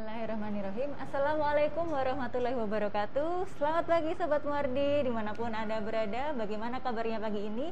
Bismillahirrahmanirrahim. Assalamualaikum warahmatullahi wabarakatuh. Selamat pagi Sobat Muardi, dimanapun Anda berada. Bagaimana kabarnya pagi ini?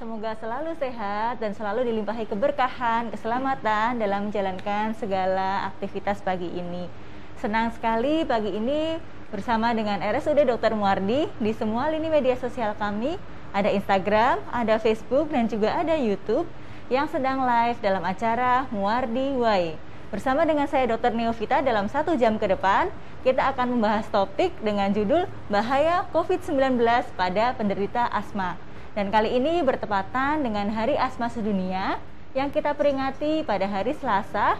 Semoga selalu sehat dan selalu dilimpahi keberkahan, keselamatan dalam menjalankan segala aktivitas pagi ini. Senang sekali pagi ini bersama dengan RSUD Dr. Muardi di semua lini media sosial kami. Ada Instagram, ada Facebook, dan juga ada YouTube yang sedang live dalam acara Muardi Way. Bersama dengan saya Dr. Neovita dalam 1 jam ke depan, kita akan membahas topik dengan judul Bahaya COVID-19 pada penderita asma. Dan kali ini bertepatan dengan Hari Asma Sedunia yang kita peringati pada hari Selasa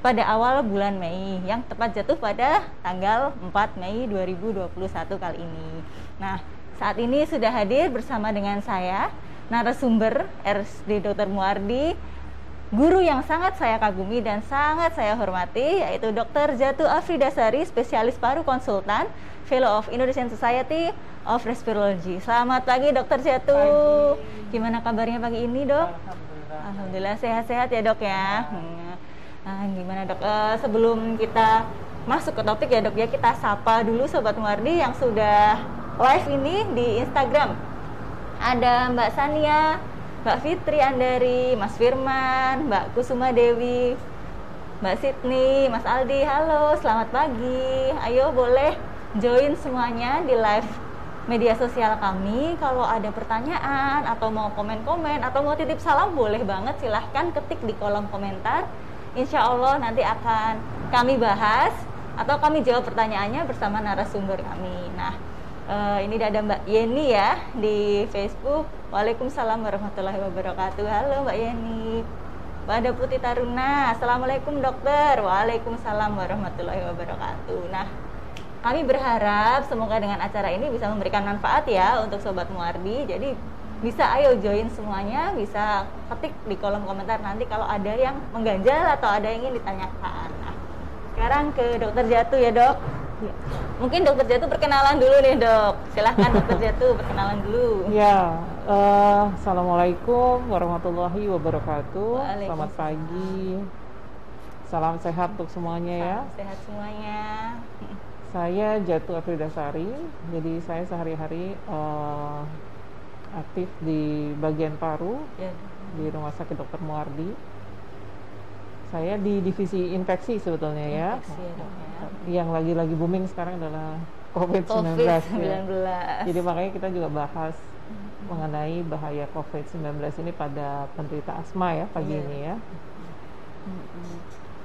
pada awal bulan Mei, yang tepat jatuh pada tanggal 4 Mei 2021 kali ini. Nah, saat ini sudah hadir bersama dengan saya, narasumber RSUD Dr. Muardi, guru yang sangat saya kagumi dan sangat saya hormati, yaitu Dr. Jatu Afridasari, spesialis paru konsultan, Fellow of Indonesian Society of Respirology. Selamat pagi Dr. Jatu. Pagi. Gimana kabarnya pagi ini, Dok? Alhamdulillah sehat-sehat ya, Dok ya. Nah, gimana, Dok? Sebelum kita masuk ke topik ya, Dok ya, kita sapa dulu Sobat Muardi yang sudah live ini di Instagram. Ada Mbak Sania, Mbak Fitri Andari, Mas Firman, Mbak Kusuma Dewi, Mbak Sydney, Mas Aldi. Halo, selamat pagi. Ayo boleh join semuanya di live media sosial kami. Kalau ada pertanyaan atau mau komen-komen atau mau titip salam, boleh banget, silahkan ketik di kolom komentar. Insya Allah nanti akan kami bahas atau kami jawab pertanyaannya bersama narasumber kami. Nah, ini ada Mbak Yeni ya di Facebook. Waalaikumsalam warahmatullahi wabarakatuh. Halo Mbak Yeni. Mbak Ada Putih Taruna. Assalamualaikum dokter. Waalaikumsalam warahmatullahi wabarakatuh. Nah, kami berharap semoga dengan acara ini bisa memberikan manfaat ya untuk Sobat Muardi. Jadi bisa ayo join semuanya, bisa ketik di kolom komentar nanti kalau ada yang mengganjal atau ada yang ingin ditanyakan. Nah, sekarang ke Dokter Jatu ya, Dok. Mungkin Dokter Jatu perkenalan dulu nih, Dok. Silahkan Dokter Jatu perkenalan dulu. Ya, Assalamualaikum warahmatullahi wabarakatuh. Selamat pagi. Salam sehat untuk semuanya ya. Salam sehat semuanya. Saya Jatu Afridasari. Jadi saya sehari-hari aktif di bagian paru Ya. di Rumah Sakit Dr. Muardi. Saya di divisi infeksi sebetulnya ya. Infeksi ya, Dok, ya. Yang lagi-lagi booming sekarang adalah COVID-19. COVID-19. Jadi makanya kita juga bahas mengenai bahaya COVID-19 ini pada penderita asma ya pagi ini ya.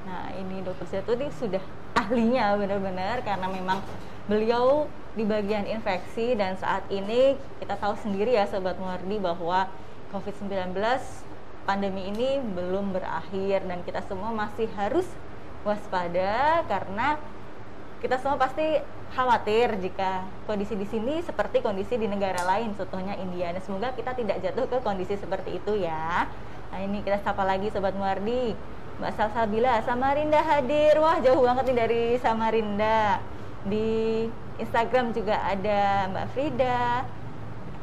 Nah, ini Dokter Jatu ini sudah ahlinya benar-benar karena memang beliau di bagian infeksi, dan saat ini kita tahu sendiri ya Sobat Muardi bahwa COVID-19 pandemi ini belum berakhir dan kita semua masih harus waspada karena kita semua pasti khawatir jika kondisi di sini seperti kondisi di negara lain, contohnya India. Dan semoga kita tidak jatuh ke kondisi seperti itu ya. Nah, ini kita sapa lagi Sobat Muardi. Mbak Salsabila, Samarinda hadir. Wah, jauh banget nih dari Samarinda. Di Instagram juga ada Mbak Frida,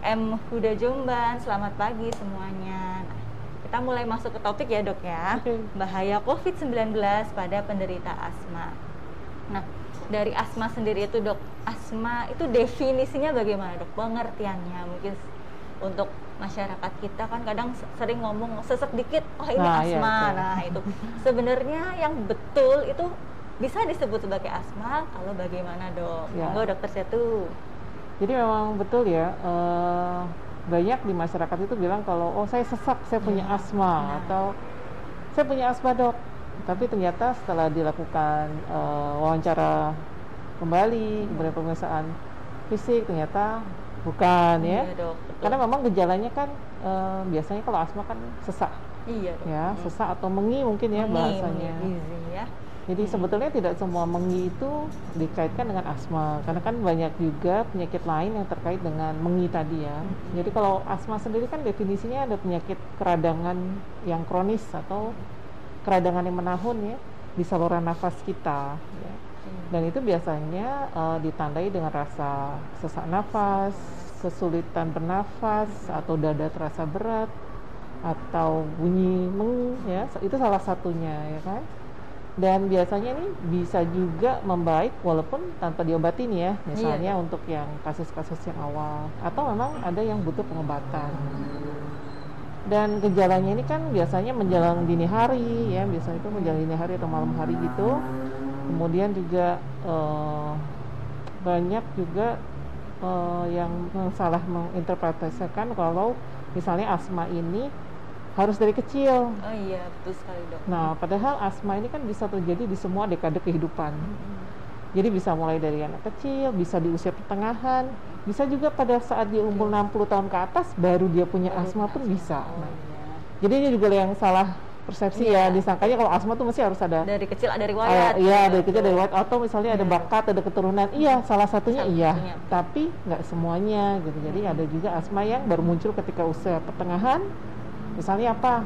M Huda Jomban. Selamat pagi semuanya. Nah, kita mulai masuk ke topik ya, Dok ya. Bahaya COVID-19 pada penderita asma. Nah, dari asma sendiri itu, Dok, asma itu definisinya bagaimana, Dok? Pengertiannya mungkin untuk masyarakat kita kan kadang sering ngomong sesek dikit, oh ini asma. Iya. Nah, itu sebenarnya yang betul itu bisa disebut sebagai asma. Kalau bagaimana, Dok? Ya. Monggo Dokter Setu. Jadi memang betul ya, banyak di masyarakat itu bilang kalau oh saya sesak, saya punya asma, atau saya punya asma, Dok. Tapi ternyata setelah dilakukan wawancara kembali, kemudian pemeriksaan fisik, ternyata bukan ya. Iya, Dok, betul. Karena memang gejalanya kan biasanya kalau asma kan sesak. Iya, Dok. Ya, sesak atau mengi mungkin ya bahasanya. Mengi, ya. Jadi sebetulnya tidak semua mengi itu dikaitkan dengan asma, karena kan banyak juga penyakit lain yang terkait dengan mengi tadi ya. Jadi kalau asma sendiri kan definisinya ada penyakit keradangan yang kronis atau keradangan yang menahun ya di saluran nafas kita ya. Dan itu biasanya ditandai dengan rasa sesak nafas, kesulitan bernafas, atau dada terasa berat, atau bunyi meng ya, itu salah satunya ya kan. Dan biasanya ini bisa juga membaik walaupun tanpa diobati nih ya, misalnya untuk yang kasus-kasus yang awal, atau memang ada yang butuh pengobatan. Dan gejalanya ini kan biasanya menjelang dini hari ya, biasanya itu menjelang dini hari atau malam hari gitu. Kemudian juga banyak juga yang salah menginterpretasikan kalau misalnya asma ini harus dari kecil. Oh iya, betul sekali dok. Nah, padahal asma ini kan bisa terjadi di semua dekade kehidupan. Jadi bisa mulai dari anak kecil, bisa di usia pertengahan, bisa juga pada saat dia umur 60 tahun ke atas baru dia punya asma pun bisa. Nah, jadi ini juga yang salah persepsi ya, disangkanya kalau asma tuh mesti harus ada dari kecil ada riwayat. Iya, dari kecil ada riwayat, atau misalnya ada bakat, ada keturunan. Iya, salah satunya iya, tapi nggak semuanya gitu. Jadi ada juga asma yang baru muncul ketika usia pertengahan. Misalnya apa?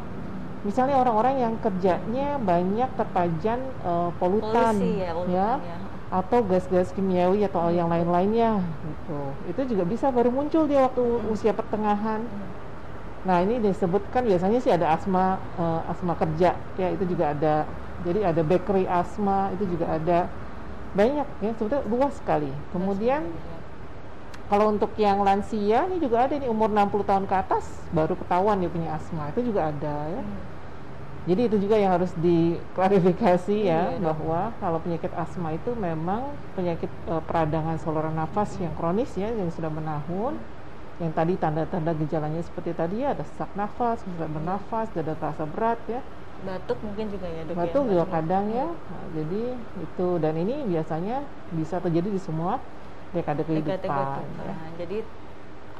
Misalnya orang-orang yang kerjanya banyak terpajan polutan, Polusi ya, atau gas-gas kimiawi atau yang lain-lainnya gitu. Itu juga bisa baru muncul dia waktu usia pertengahan. Nah, ini disebutkan biasanya sih ada asma kerja ya, itu juga ada. Jadi ada bakery asma, itu juga ada. Banyak ya, sebetulnya luas sekali. Kemudian kalau untuk yang lansia ini juga ada nih, umur 60 tahun ke atas baru ketahuan dia punya asma, itu juga ada ya. Jadi itu juga yang harus diklarifikasi ya, bahwa kalau penyakit asma itu memang penyakit peradangan saluran nafas yang kronis ya, yang sudah menahun. Yang tadi tanda-tanda gejalanya seperti tadi ya, ada sesak nafas, susah bernafas, dada terasa berat ya. Batuk mungkin juga ya dok. Batuk juga kadang ya. Nah, jadi itu, dan ini biasanya bisa terjadi di semua dekade kehidupan. Ya. Nah, jadi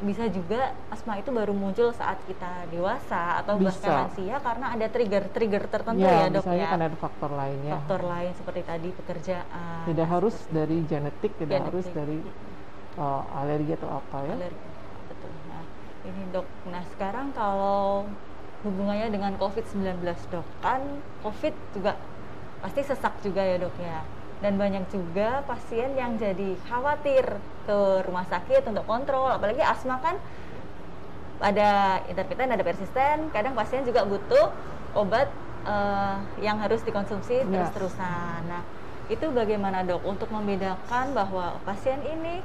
bisa juga asma itu baru muncul saat kita dewasa atau bahkan lansia karena ada trigger tertentu ya dok misalnya ya. Kan ada faktor lainnya. Faktor lain seperti tadi pekerjaan. Tidak harus dari genetik, tidak harus dari alergi atau apa ya. Betul. Nah, ini dok. Nah, sekarang kalau hubungannya dengan COVID-19 dok, kan COVID juga pasti sesak juga ya dok ya. Dan banyak juga pasien yang jadi khawatir ke rumah sakit untuk kontrol, apalagi asma kan ada intermittent, ada persisten, kadang pasien juga butuh obat yang harus dikonsumsi terus-terusan. Nah, itu bagaimana dok untuk membedakan bahwa pasien ini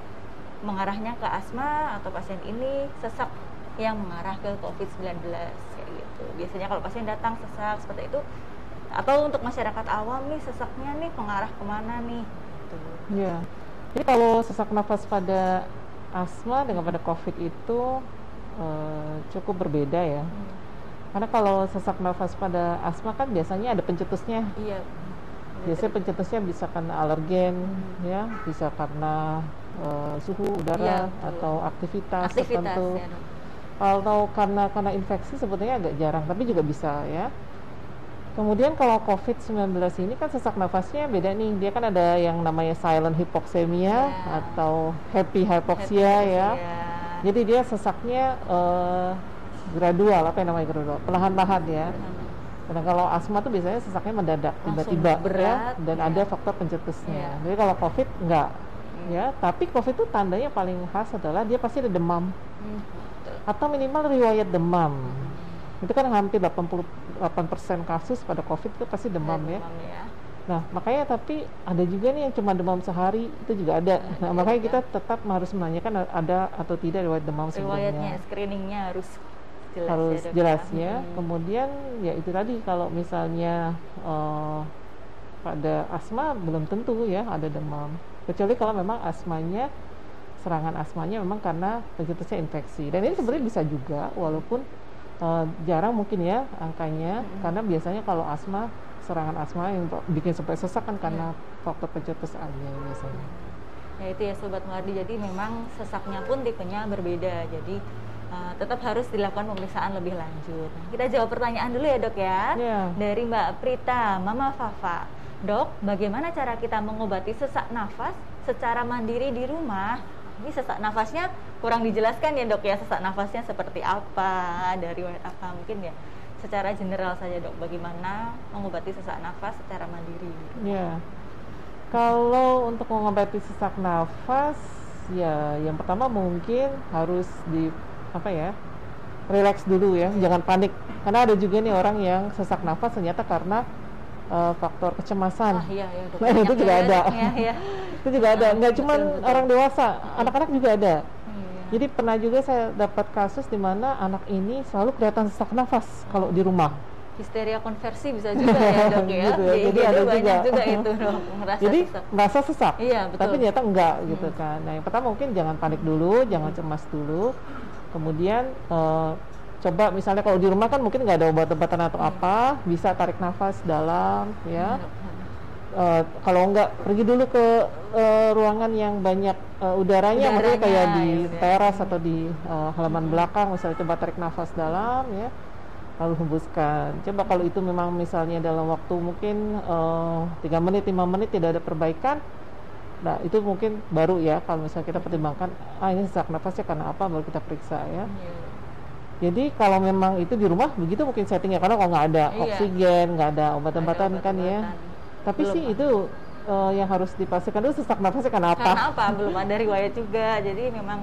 mengarahnya ke asma atau pasien ini sesak yang mengarah ke COVID-19 kayak gitu. Biasanya kalau pasien datang sesak seperti itu, atau untuk masyarakat awam nih sesaknya nih mengarah kemana nih? Ya, jadi kalau sesak nafas pada asma dengan pada COVID itu cukup berbeda ya. Karena kalau sesak nafas pada asma kan biasanya ada pencetusnya. Iya. Biasanya pencetusnya bisa karena alergen, ya, bisa karena suhu udara atau aktivitas tertentu. Ya, kalau karena infeksi sebetulnya agak jarang, tapi juga bisa ya. Kemudian kalau COVID-19 ini kan sesak nafasnya beda nih. Dia kan ada yang namanya silent hypoxemia atau happy hypoxia ya. Jadi dia sesaknya gradual, apa yang namanya gradual? Perlahan-lahan ya. Karena kalau asma tuh biasanya sesaknya mendadak, tiba-tiba ya, dan ada faktor pencetusnya. Jadi kalau COVID enggak. Ya, tapi COVID itu tandanya paling khas adalah dia pasti ada demam. Atau minimal riwayat demam. Itu kan hampir 88% kasus pada COVID itu pasti demam ya. Nah, makanya tapi ada juga nih yang cuma demam sehari, itu juga ada. Nah, makanya kita tetap harus menanyakan ada atau tidak riwayat demam sebelumnya. Riwayatnya, screeningnya harus jelas ya. Kemudian ya itu tadi, kalau misalnya pada asma belum tentu ya ada demam. Kecuali kalau memang serangan asmanya memang karena pencetusnya infeksi. Dan ini sebenarnya bisa juga, walaupun jarang mungkin ya angkanya, karena biasanya kalau asma, serangan asma yang bikin sampai sesak kan karena faktor pencetus aja biasanya. Ya itu ya Sobat Muardi, jadi memang sesaknya pun tipenya berbeda, jadi tetap harus dilakukan pemeriksaan lebih lanjut. Nah, kita jawab pertanyaan dulu ya dok ya. Dari Mbak Prita, Mama Fafa. Dok, bagaimana cara kita mengobati sesak nafas secara mandiri di rumah? Ini sesak nafasnya kurang dijelaskan ya dok ya, sesak nafasnya seperti apa, dari riwayat apa, mungkin ya secara general saja dok, bagaimana mengobati sesak nafas secara mandiri? Ya, kalau untuk mengobati sesak nafas ya yang pertama mungkin harus relax dulu ya, jangan panik. Karena ada juga nih orang yang sesak nafas ternyata karena faktor kecemasan. Iya, ya, dok. Nah, itu juga ada. Ya. Itu juga ada. Nggak cuma Betul. orang dewasa, anak-anak juga ada. Iya. Jadi pernah juga saya dapat kasus di mana anak ini selalu kelihatan sesak nafas kalau di rumah. Histeria konversi bisa juga ya, dok ya. Gitu ya. Di Jadi IGD ada banyak juga. juga itu, dok, merasa Jadi sesak. merasa sesak, Iya, betul. tapi ternyata enggak gitu kan. Nah, yang pertama mungkin jangan panik dulu, jangan cemas dulu. Kemudian coba misalnya kalau di rumah kan mungkin nggak ada obat-obatan atau apa, bisa tarik nafas dalam ya. Kalau enggak pergi dulu ke ruangan yang banyak udaranya, mungkin kayak di teras atau di halaman belakang, misalnya coba tarik nafas dalam ya, lalu hembuskan. Coba kalau itu memang misalnya dalam waktu mungkin 3 menit, 5 menit tidak ada perbaikan, nah itu mungkin baru ya kalau misalnya kita pertimbangkan, ini sesak nafasnya karena apa, baru kita periksa ya. Jadi kalau memang itu di rumah begitu mungkin settingnya, karena kalau nggak ada oksigen, nggak ada obat-obatan kan ya. Tapi belum sih itu yang harus dipastikan dulu sesak nafasnya karena apa. Karena apa? Belum ada riwayat juga, jadi memang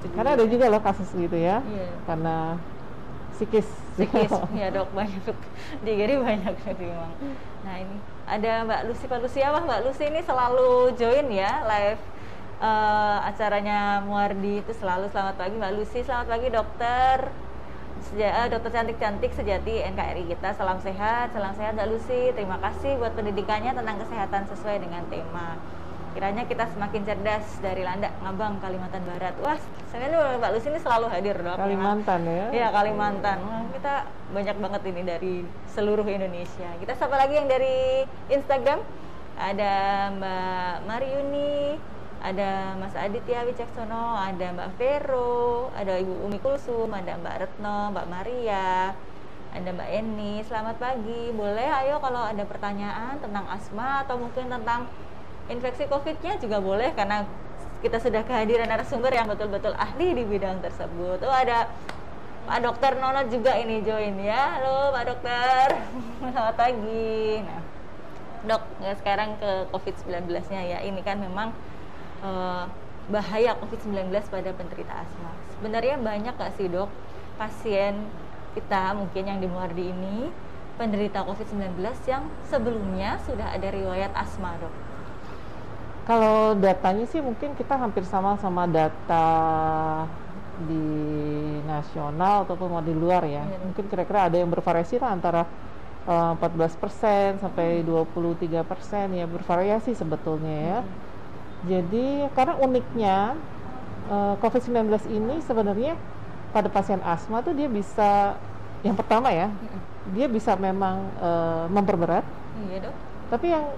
itu karena ada juga loh kasus gitu ya, karena psikis ya dok, banyak di IGD banyak memang. Nah ini ada Mbak Lucy Palusiawah. Mbak Lucy ini selalu join ya live acaranya Muardi itu selalu. Selamat pagi Mbak Lucy. Selamat pagi dokter, dokter cantik-cantik sejati NKRI kita. Salam sehat Mbak Lucy. Terima kasih buat pendidikannya tentang kesehatan sesuai dengan tema. Kiranya kita semakin cerdas dari Landak, Ngabang, Kalimantan Barat. Wah, sebenarnya Mbak Lucy ini selalu hadir dok. Kalimantan ya? Iya, Kalimantan. Kita banyak banget ini dari seluruh Indonesia. Kita sapa lagi yang dari Instagram. Ada Mbak Mariuni, ada Mas Aditya Wicaksono, ada Mbak Vero, ada Ibu Umi Kulsum, ada Mbak Retno, Mbak Maria, ada Mbak Eni. Selamat pagi. Boleh ayo kalau ada pertanyaan tentang asma atau mungkin tentang infeksi COVID-nya juga boleh, karena kita sudah kehadiran narasumber yang betul-betul ahli di bidang tersebut. Oh, ada Pak Dokter Nono juga ini join ya. Halo Pak Dokter, selamat pagi. Nah, dok, sekarang ke COVID-19-nya ya. Ini kan memang bahaya COVID-19 pada penderita asma. Sebenarnya banyak gak sih dok pasien kita mungkin yang di Muardi ini penderita COVID-19 yang sebelumnya sudah ada riwayat asma, dok? Kalau datanya sih mungkin kita hampir sama data di nasional ataupun di luar ya. Mungkin kira-kira ada yang bervariasi lah antara 14% sampai 23% ya, bervariasi sebetulnya ya. Jadi karena uniknya COVID-19 ini sebenarnya pada pasien asma tuh dia bisa, yang pertama ya, dia bisa memang memperberat. Iya dok. Tapi yang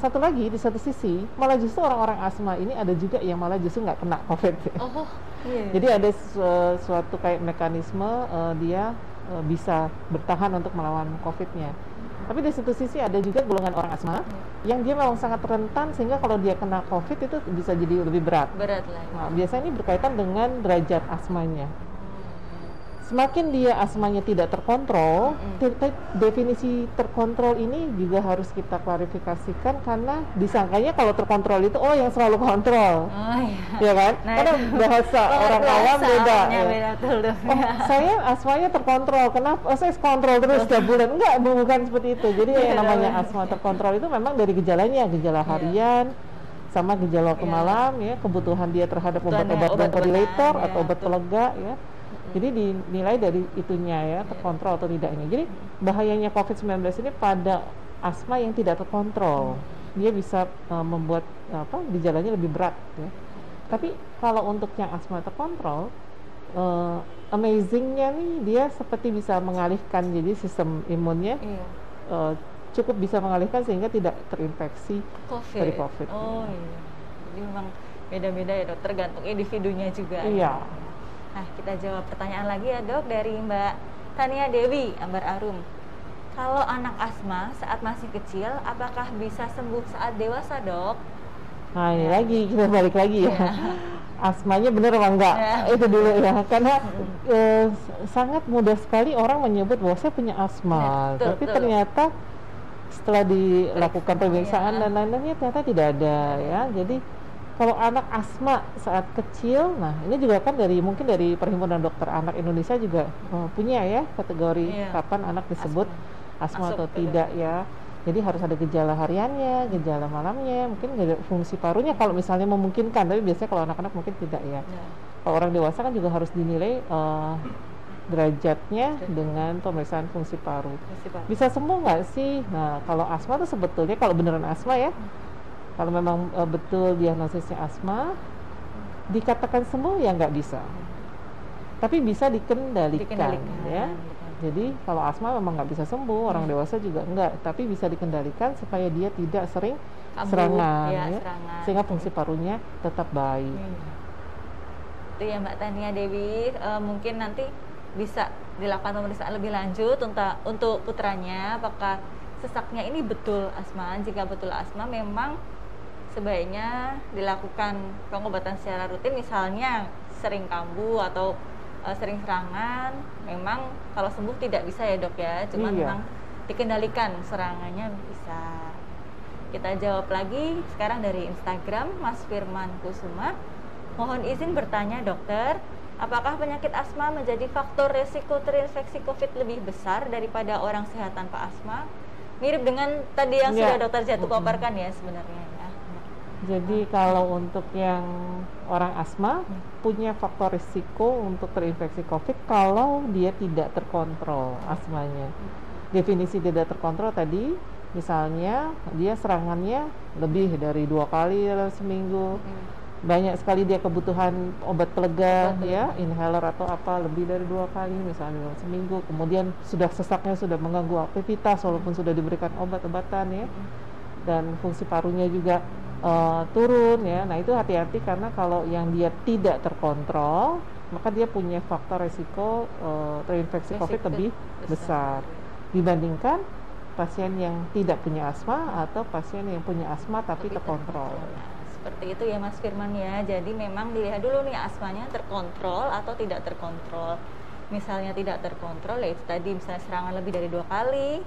satu lagi di satu sisi malah justru orang-orang asma ini ada juga yang malah justru nggak kena COVID. Oh, iya. Jadi ada suatu kayak mekanisme dia bisa bertahan untuk melawan COVID-nya. Tapi di satu sisi ada juga golongan orang asma yang dia memang sangat rentan sehingga kalau dia kena COVID itu bisa jadi lebih berat. Berat lah. Nah, biasanya ini berkaitan dengan derajat asmanya. Semakin dia asmanya tidak terkontrol, definisi terkontrol ini juga harus kita klarifikasikan, karena disangkanya kalau terkontrol itu yang selalu kontrol, ya kan? Nah, karena bahasa orang awam beda. Ya. Saya asmanya terkontrol, kenapa? Saya kontrol terus setiap bulan? Enggak, bukan seperti itu. Jadi yang namanya asma terkontrol itu memang dari gejalanya, gejala harian, sama gejala waktu malam, ya, kebutuhan dia terhadap obat-obat bronchodilator atau obat pelega, ya. Jadi dinilai dari itunya ya, terkontrol atau tidaknya. Jadi bahayanya COVID-19 ini pada asma yang tidak terkontrol, dia bisa membuat gejalanya lebih berat ya. Tapi kalau untuk yang asma terkontrol, amazingnya nih dia seperti bisa mengalihkan, jadi sistem imunnya cukup bisa mengalihkan sehingga tidak terinfeksi dari COVID. Oh iya. Jadi memang beda-beda ya dok, tergantung individunya juga. Iya. Nah, kita jawab pertanyaan lagi ya dok dari Mbak Tania Dewi Ambar Arum. Kalau anak asma saat masih kecil, apakah bisa sembuh saat dewasa dok? Nah ini lagi, kita balik lagi ya. Asmanya benar apa enggak? Itu dulu ya, karena sangat mudah sekali orang menyebut bahwa saya punya asma, tapi ternyata setelah dilakukan pemeriksaan dan lain-lainnya ternyata tidak ada ya. Jadi kalau anak asma saat kecil, nah ini juga kan mungkin dari Perhimpunan Dokter Anak Indonesia juga punya ya kategori kapan anak disebut asma atau tidak ya. Jadi harus ada gejala hariannya, gejala malamnya, mungkin nggak ada fungsi parunya kalau misalnya memungkinkan. Tapi biasanya kalau anak-anak mungkin tidak ya. Kalau orang dewasa kan juga harus dinilai derajatnya dengan pemeriksaan fungsi paru. Bisa sembuh nggak sih? Nah, kalau asma tuh sebetulnya kalau beneran asma ya, kalau memang betul diagnosisnya asma, dikatakan sembuh ya nggak bisa. Tapi bisa dikendalikan. Ya. Jadi kalau asma memang nggak bisa sembuh, orang dewasa juga nggak, tapi bisa dikendalikan supaya dia tidak sering serangan, serangan, sehingga fungsi parunya tetap baik. Itu ya Mbak Tania Dewi, mungkin nanti bisa dilakukan pemeriksaan lebih lanjut untuk putranya, apakah sesaknya ini betul asma. Jika betul asma, memang sebaiknya dilakukan pengobatan secara rutin, misalnya sering kambuh atau sering serangan. Memang kalau sembuh tidak bisa ya dok ya, cuman memang dikendalikan serangannya bisa. Kita jawab lagi sekarang dari Instagram, Mas Firman Kusuma. Mohon izin bertanya dokter, apakah penyakit asma menjadi faktor resiko terinfeksi COVID lebih besar daripada orang sehat tanpa asma? Mirip dengan tadi yang sudah dokter Jatuh paparkan ya sebenarnya ya. Jadi kalau untuk yang orang asma punya faktor risiko untuk terinfeksi COVID kalau dia tidak terkontrol asmanya. Definisi tidak terkontrol tadi, misalnya dia serangannya lebih dari 2 kali dalam seminggu, banyak sekali dia kebutuhan obat pelega ya, inhaler atau apa lebih dari 2 kali misalnya dalam seminggu, kemudian sesaknya sudah mengganggu aktivitas walaupun sudah diberikan obat-obatan ya, dan fungsi parunya juga turun ya. Nah itu hati-hati karena kalau yang dia tidak terkontrol maka dia punya faktor resiko terinfeksi COVID lebih besar dibandingkan pasien yang tidak punya asma atau pasien yang punya asma tapi terkontrol. Seperti itu ya Mas Firman ya. Jadi memang dilihat dulu nih asmanya terkontrol atau tidak terkontrol. Misalnya tidak terkontrol ya itu tadi, misalnya serangan lebih dari 2 kali,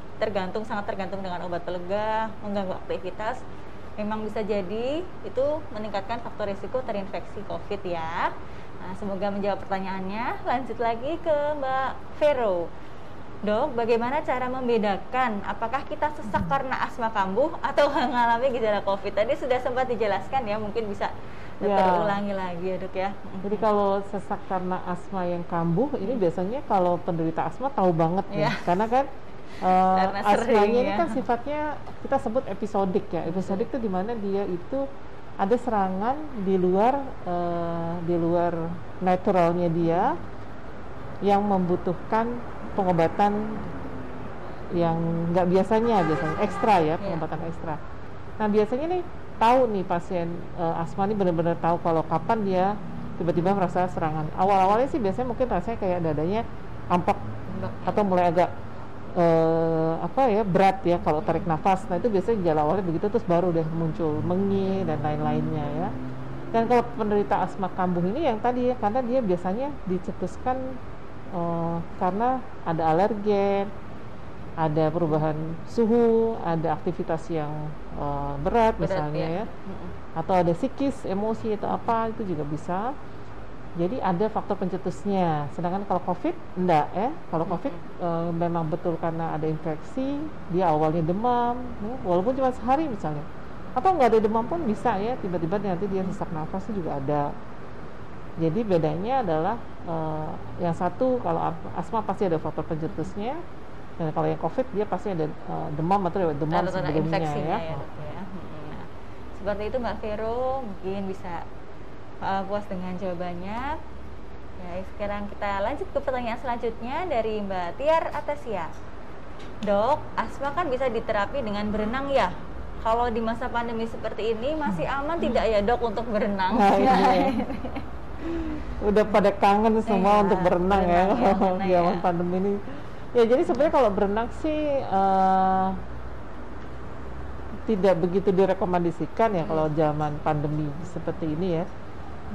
sangat tergantung dengan obat pelega, mengganggu aktivitas, memang bisa jadi itu meningkatkan faktor risiko terinfeksi COVID ya. Nah, semoga menjawab pertanyaannya. Lanjut lagi ke Mbak Vero. Dok, bagaimana cara membedakan apakah kita sesak karena asma kambuh atau mengalami gejala COVID? Tadi sudah sempat dijelaskan ya, mungkin bisa ulangi lagi ya dok ya. Jadi kalau sesak karena asma yang kambuh ini biasanya kalau penderita asma tahu banget ya, karena kan asmanya ini kan sifatnya kita sebut episodik ya. Episodik itu dimana dia itu ada serangan di luar naturalnya dia yang membutuhkan pengobatan yang nggak biasanya ekstra ya, pengobatan ekstra. Nah biasanya nih tahu nih pasien asma ini benar-benar tahu kalau kapan dia tiba-tiba merasa serangan. Awal-awalnya sih biasanya mungkin rasanya kayak dadanya ampak atau mulai agak berat ya kalau tarik nafas. Nah itu biasanya gejala awalnya begitu, terus baru deh muncul mengi dan lain-lainnya ya. Dan kalau penderita asma kambuh ini yang tadi ya, karena dia biasanya dicetuskan karena ada alergen, ada perubahan suhu, ada aktivitas yang berat misalnya ya, atau ada psikis, emosi atau apa, itu juga bisa. Jadi ada faktor pencetusnya. Sedangkan kalau COVID enggak ya. Kalau COVID memang betul karena ada infeksi, dia awalnya demam, ya, walaupun cuma sehari misalnya. Atau nggak ada demam pun bisa ya, tiba-tiba nanti dia sesak nafas itu juga ada. Jadi bedanya adalah yang satu kalau asma pasti ada faktor pencetusnya, dan kalau yang COVID dia pasti ada demam atau demam sebelumnya ya. Nah, seperti itu Mbak Vero, mungkin bisa puas dengan jawabannya. Ya, sekarang kita lanjut ke pertanyaan selanjutnya dari Mbak Tiar Atasia. Dok, asma kan bisa diterapi dengan berenang ya? Kalau di masa pandemi seperti ini masih aman tidak ya dok untuk berenang? Nah, udah pada kangen semua untuk berenang ya zaman pandemi ini. Ya jadi sebenarnya kalau berenang sih tidak begitu direkomendasikan ya kalau zaman pandemi seperti ini ya.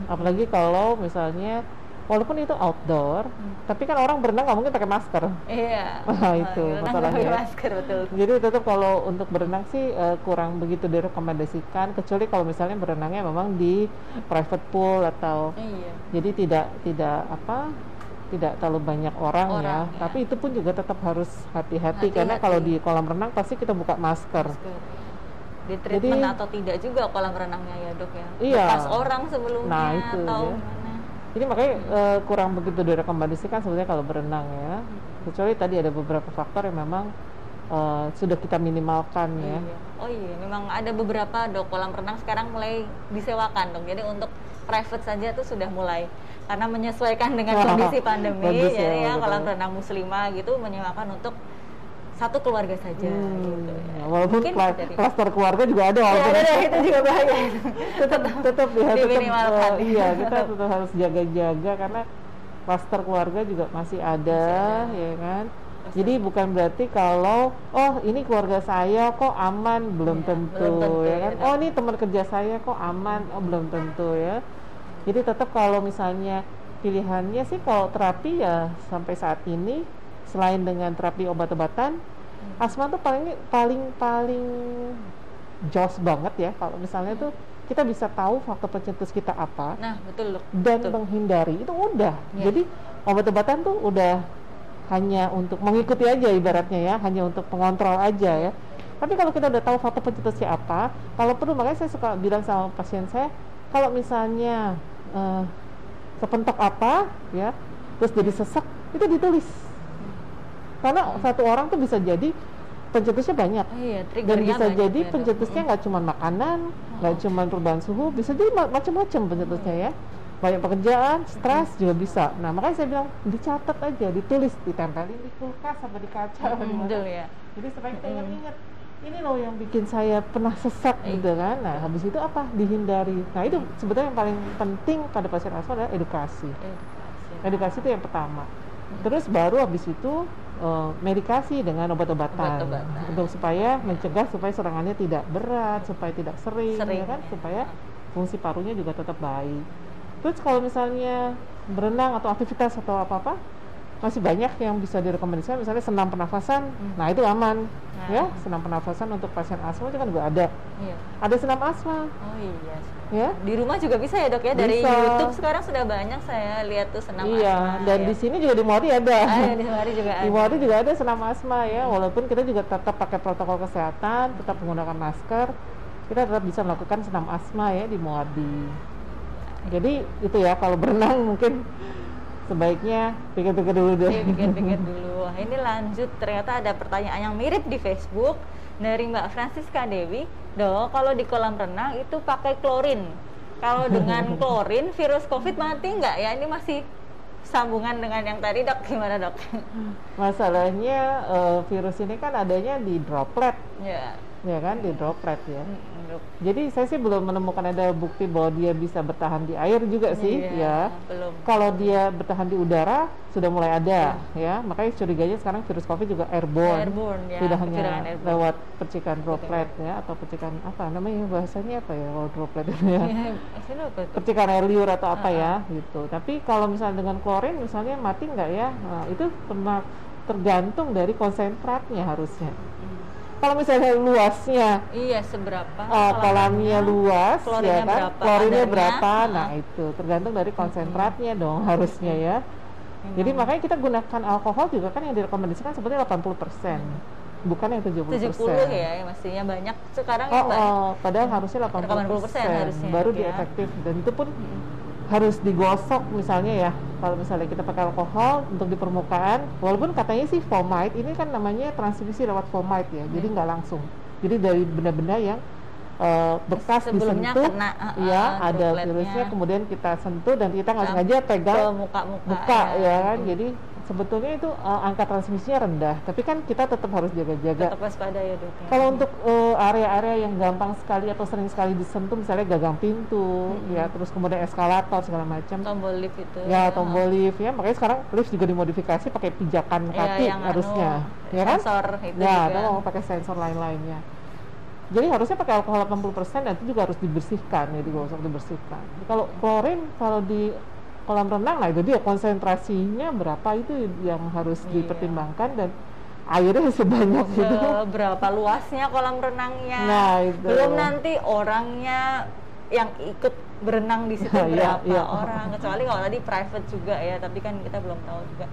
Apalagi kalau misalnya walaupun itu outdoor, tapi kan orang berenang nggak mungkin pakai masker. Iya. Nah itu masalahnya. Masker betul. Jadi tetap kalau untuk berenang sih kurang begitu direkomendasikan, kecuali kalau misalnya berenangnya memang di private pool atau jadi tidak tidak terlalu banyak orang ya. Tapi itu pun juga tetap harus hati-hati karena kalau di kolam renang pasti kita buka masker. Di treatment atau tidak juga kolam renangnya ya dok ya? Iya. Bekas orang sebelumnya itu, atau ya. gimana? Jadi makanya kurang begitu direkomendasikan sebenarnya kalau berenang ya. Kecuali tadi ada beberapa faktor yang memang sudah kita minimalkan ya. Oh iya, memang ada beberapa dok kolam renang sekarang mulai disewakan dok. Jadi untuk private saja tuh sudah mulai karena menyesuaikan dengan kondisi pandemi. Jadi ya kolam renang muslimah gitu menyewakan untuk satu keluarga saja gitu ya. Walaupun klaster keluarga juga ada itu juga bahaya. tetap diminimalkan. Iya, kita tetap harus jaga-jaga karena klaster keluarga juga masih ada. Ya kan. Jadi bukan berarti kalau ini keluarga saya kok aman, belum tentu ya kan. Ini teman kerja saya kok aman, belum tentu ya. Jadi tetap kalau misalnya pilihannya sih kalau terapi ya sampai saat ini selain dengan terapi obat-obatan, asma tuh paling jos banget ya kalau misalnya tuh kita bisa tahu faktor pencetus kita apa. Nah, betul loh. Dan menghindari itu udah. Jadi obat-obatan tuh udah hanya untuk mengikuti aja ibaratnya ya, hanya untuk pengontrol aja ya. Tapi kalau kita udah tahu faktor pencetusnya apa, kalau perlu makanya saya suka bilang sama pasien saya, kalau misalnya kepentok apa ya, terus jadi sesak, itu ditulis. Karena satu orang tuh bisa jadi pencetusnya banyak. Dan bisa jadi pencetusnya nggak cuma makanan, nggak cuma perubahan suhu, bisa jadi macam-macam pencetusnya ya. Banyak pekerjaan, stres juga bisa. Nah makanya saya bilang dicatat aja, ditulis, ditempelin di kulkas sama di kaca. Ya. Jadi supaya kita ingat ini loh yang bikin saya pernah sesak gitu kan. Nah habis itu apa? Dihindari. Nah itu sebetulnya yang paling penting pada pasien asma adalah edukasi. Edukasi itu yang pertama. Terus baru habis itu medikasi dengan obat-obatan untuk supaya mencegah supaya serangannya tidak berat, supaya tidak sering. Ya kan? Supaya fungsi parunya juga tetap baik. Terus kalau misalnya berenang atau aktivitas atau apa-apa masih banyak yang bisa direkomendasikan, misalnya senam pernafasan. Nah itu aman ya, senam pernafasan untuk pasien asma itu kan juga ada. Ada senam asma. Ya, di rumah juga bisa ya dok ya, dari YouTube sekarang sudah banyak saya lihat tuh senam asma. Dan di sini juga di Muardi ada. Di Muardi juga ada. Di Muardi juga ada senam asma ya, walaupun kita juga tetap pakai protokol kesehatan, tetap menggunakan masker, kita tetap bisa melakukan senam asma ya di Muardi. Jadi itu ya, kalau berenang mungkin sebaiknya pikir-pikir dulu deh. Pikir-pikir dulu. Wah, ini lanjut, ternyata ada pertanyaan yang mirip di Facebook dari Mbak Francisca Dewi. Dok, kalau di kolam renang itu pakai klorin. Kalau dengan klorin virus COVID mati nggak ya? Ini masih sambungan dengan yang tadi dok, gimana dok? Masalahnya virus ini kan adanya di droplet. Ya kan, di droplet ya. Jadi saya sih belum menemukan ada bukti bahwa dia bisa bertahan di air juga sih ya. Belum. Kalau dia bertahan di udara sudah mulai ada ya. Makanya curiganya sekarang virus COVID juga airborne ya, tidak hanya lewat percikan droplet ya, atau percikan apa namanya bahasanya apa ya kalau droplet itu ya. Percikan air liur atau apa ya gitu. Tapi kalau misalnya dengan klorin misalnya mati nggak ya? Nah, itu tergantung dari konsentratnya harusnya. Kalau misalnya luasnya, seberapa? Kolamnya luas, ya kan? Klorinnya berapa? Nah itu tergantung dari konsentratnya dong harusnya ya. Jadi makanya kita gunakan alkohol juga kan yang direkomendasikan sebetulnya 80%, bukan yang 70%. 70 ya, mestinya banyak sekarang. Padahal harusnya 80% baru dia efektif, dan itu pun harus digosok misalnya ya. Kalau misalnya kita pakai alkohol untuk di permukaan, walaupun katanya sih fomite, ini kan namanya transmisi lewat fomite ya, jadi nggak langsung. Jadi dari benda-benda yang bekas sebelumnya disentuh, kena, ada virusnya, kemudian kita sentuh dan kita nggak sengaja pegang muka ya kan. Jadi sebetulnya itu angka transmisinya rendah, tapi kan kita tetap harus jaga-jaga. Tetap waspada ya dok. Kalau untuk area-area yang gampang sekali atau sering sekali disentuh, misalnya gagang pintu, ya, terus kemudian eskalator segala macam. Tombol lift itu. Ya, tombol lift ya. Makanya sekarang lift juga dimodifikasi pakai pijakan kaki harusnya, ya kan? Sensor itu ya, juga. atau mau pakai sensor lain-lainnya. Jadi harusnya pakai alkohol 80% dan itu juga harus dibersihkan, ya, digosok dibersihkan. Kalau klorin kalau di kolam renang, nah itu dia konsentrasinya berapa itu yang harus dipertimbangkan, dan airnya sebanyak itu. Berapa luasnya kolam renangnya. Nah, itu. Belum nanti orangnya yang ikut berenang di situ Iya, berapa iya. orang, kecuali kalau tadi private juga ya, tapi kan kita belum tahu juga.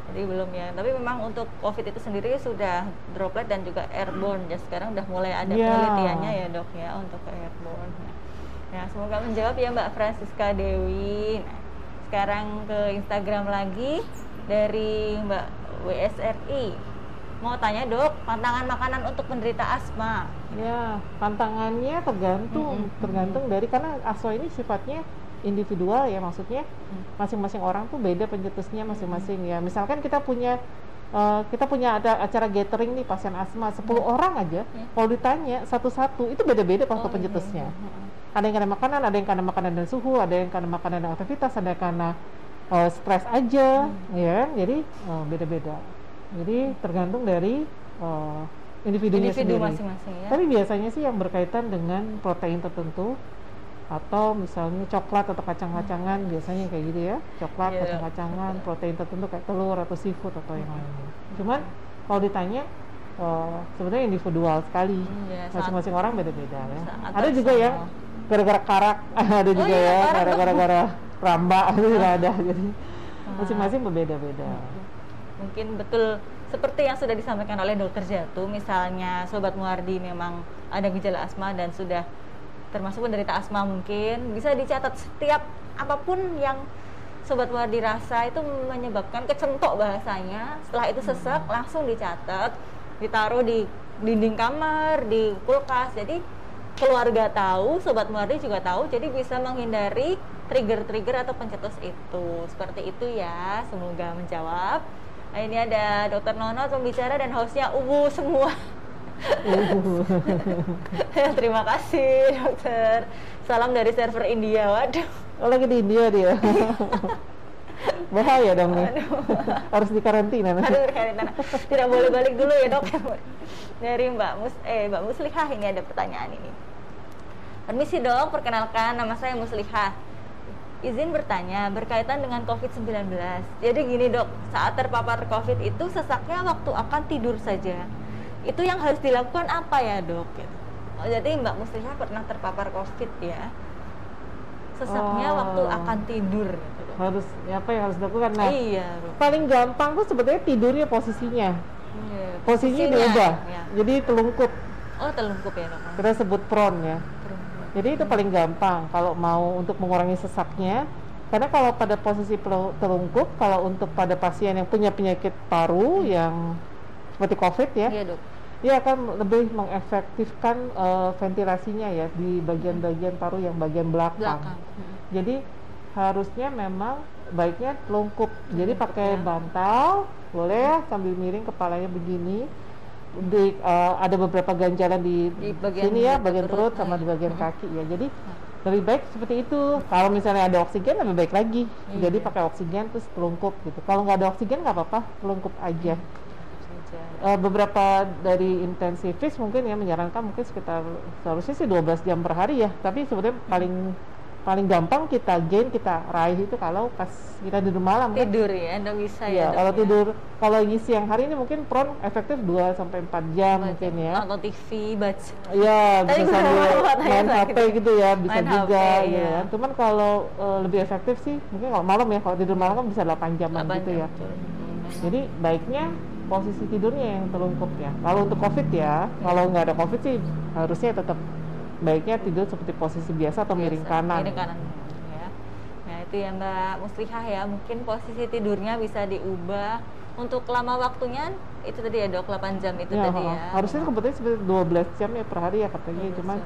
Jadi belum ya, tapi memang untuk COVID itu sendiri sudah droplet dan juga airborne ya, sekarang udah mulai ada Iya. penelitiannya ya dok ya untuk ke airborne. Nah, semoga menjawab ya Mbak Francisca Dewi. Nah, sekarang ke Instagram lagi dari Mbak WSRI. Mau tanya dok, pantangan makanan untuk penderita asma. Ya, tantangannya tergantung dari, karena asma ini sifatnya individual ya, maksudnya masing-masing orang tuh beda pencetusnya masing-masing ya. Misalkan kita punya ada acara gathering nih pasien asma 10 orang aja, kalau ditanya satu-satu itu beda-beda faktor pencetusnya. Ada yang karena makanan, ada yang karena makanan dan suhu, ada yang karena makanan dan aktivitas, ada yang karena stres aja, ya. Jadi beda-beda. Jadi tergantung dari individunya Individu sendiri. masing-masing ya. Tapi biasanya sih yang berkaitan dengan protein tertentu, atau misalnya coklat atau kacang-kacangan, biasanya kayak gitu ya, coklat, Iya, kacang-kacangan, protein tertentu kayak telur atau seafood atau yang lainnya. Cuman kalau ditanya sebenarnya individual sekali, Iya, masing-masing orang beda-beda ya. sangat Ada juga yang gara-gara karak, ada juga iya, ya karak. gara-gara ramba, itu juga ada. Jadi masing-masing berbeda-beda. Mungkin betul seperti yang sudah disampaikan oleh dokter Jatuh, misalnya Sobat Muardi memang ada gejala asma dan sudah termasuk penderita asma, mungkin bisa dicatat setiap apapun yang Sobat Muardi rasa itu menyebabkan kecentok bahasanya, setelah itu sesak langsung dicatat, ditaruh di dinding kamar, di kulkas, jadi keluarga tahu, Sobat Muardi juga tahu, jadi bisa menghindari trigger-trigger atau pencetus itu. Seperti itu ya, semoga menjawab. Nah, ini ada Dokter Nono pembicara dan hostnya Ubu semua. Terima kasih dokter. Salam dari server India. Waduh. Oh, lagi di India dia. Bahaya dong nih. Harus dikarantina nanti. Aduh, karantina. Tidak boleh balik dulu ya dok. Dari Mbak Muslihah, ini ada pertanyaan ini. Permisi dok, perkenalkan nama saya Muslihah. Izin bertanya berkaitan dengan COVID-19. Jadi gini dok, saat terpapar COVID itu sesaknya waktu akan tidur saja. Itu yang harus dilakukan apa ya dok? Oh, jadi Mbak Muslihah pernah terpapar COVID ya? Sesaknya waktu akan tidur. Gitu, harus apa yang harus dilakukan? Nah, iya dok. paling gampang tuh sebetulnya tidurnya posisinya. Iya, Posisinya diubah. ya. Jadi telungkup. Oh telungkup ya dok. Kita sebut prone ya. Jadi itu paling gampang kalau mau untuk mengurangi sesaknya. Karena kalau pada posisi telungkup, kalau untuk pada pasien yang punya penyakit paru yang seperti COVID ya, Iya dok. dia akan lebih mengefektifkan ventilasinya ya di bagian-bagian paru yang bagian belakang. Jadi harusnya memang baiknya telungkup. Jadi pakai bantal, boleh ya, sambil miring kepalanya begini. Ada beberapa ganjalan di bagian sini ya, bagian perut sama di bagian kaki ya. Jadi lebih baik seperti itu. Kalau misalnya ada oksigen lebih baik lagi. Jadi pakai oksigen terus telungkup gitu. Kalau nggak ada oksigen nggak apa-apa, telungkup aja. Beberapa dari intensivis mungkin ya menyarankan mungkin sekitar seharusnya sih 12 jam per hari ya. Tapi sebetulnya paling gampang kita raih itu kalau pas kita tidur malam tidur kan? Ya, nggak bisa ya. Kalau tidur, kalau lagi siang hari ini mungkin prone efektif 2-4 jam mungkin ya. Nonton TV, baca. Iya, bisa sambil main HP gitu ya, bisa main juga HP, gitu ya. kan. Cuman kalau lebih efektif sih mungkin kalau malam ya, kalau tidur malam kan bisa 8 jaman gitu ya. Jadi baiknya posisi tidurnya yang telungkup ya. Kalau untuk COVID ya, kalau nggak ada COVID sih harusnya tetap baiknya tidur seperti posisi biasa atau miring kanan. Miring kanan ya. Nah itu ya Mbak Muslihah ya, mungkin posisi tidurnya bisa diubah untuk lama waktunya itu tadi ya dok, 8 jam itu tadi ya. Harusnya sebetulnya seperti 12 jam ya per hari ya katanya, cuman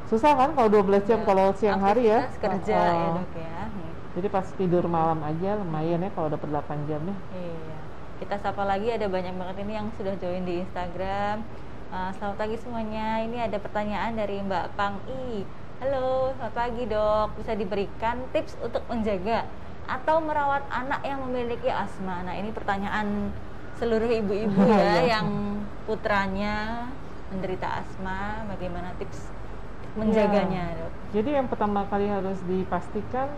susah kan kalau 12 jam kalau siang hari ya. Kerja ya dok ya. Jadi pas tidur malam aja lumayan ya kalau dapat 8 jam ya. Iya. Kita sapa lagi, ada banyak banget ini yang sudah join di Instagram. Selamat pagi semuanya. Ini ada pertanyaan dari Mbak Pang I. Halo, selamat pagi dok. Bisa diberikan tips untuk menjaga atau merawat anak yang memiliki asma? Nah ini pertanyaan seluruh ibu-ibu ya yang putranya menderita asma. Bagaimana tips menjaganya dok? Jadi yang pertama kali harus dipastikan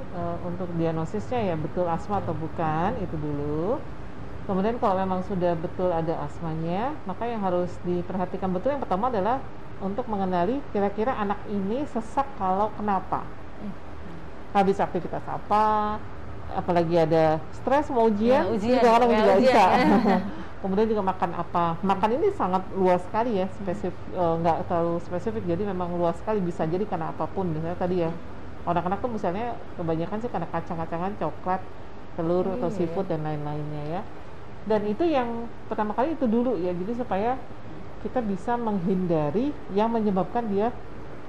untuk diagnosisnya ya betul asma atau bukan, itu dulu. Kemudian kalau memang sudah betul ada asmanya, maka yang harus diperhatikan betul yang pertama adalah untuk mengenali kira-kira anak ini sesak kalau kenapa. Habis aktivitas apa, apalagi ada stres mau ujian, juga orang juga bisa. Kemudian juga makan apa. Makan ini sangat luas sekali ya, spesifik, nggak terlalu spesifik, jadi memang luas sekali, bisa jadi karena apapun. Misalnya tadi ya, anak-anak tuh misalnya kebanyakan sih karena kacang-kacangan, coklat, telur atau seafood dan lain-lainnya ya. Dan itu yang pertama kali itu dulu ya, jadi supaya kita bisa menghindari yang menyebabkan dia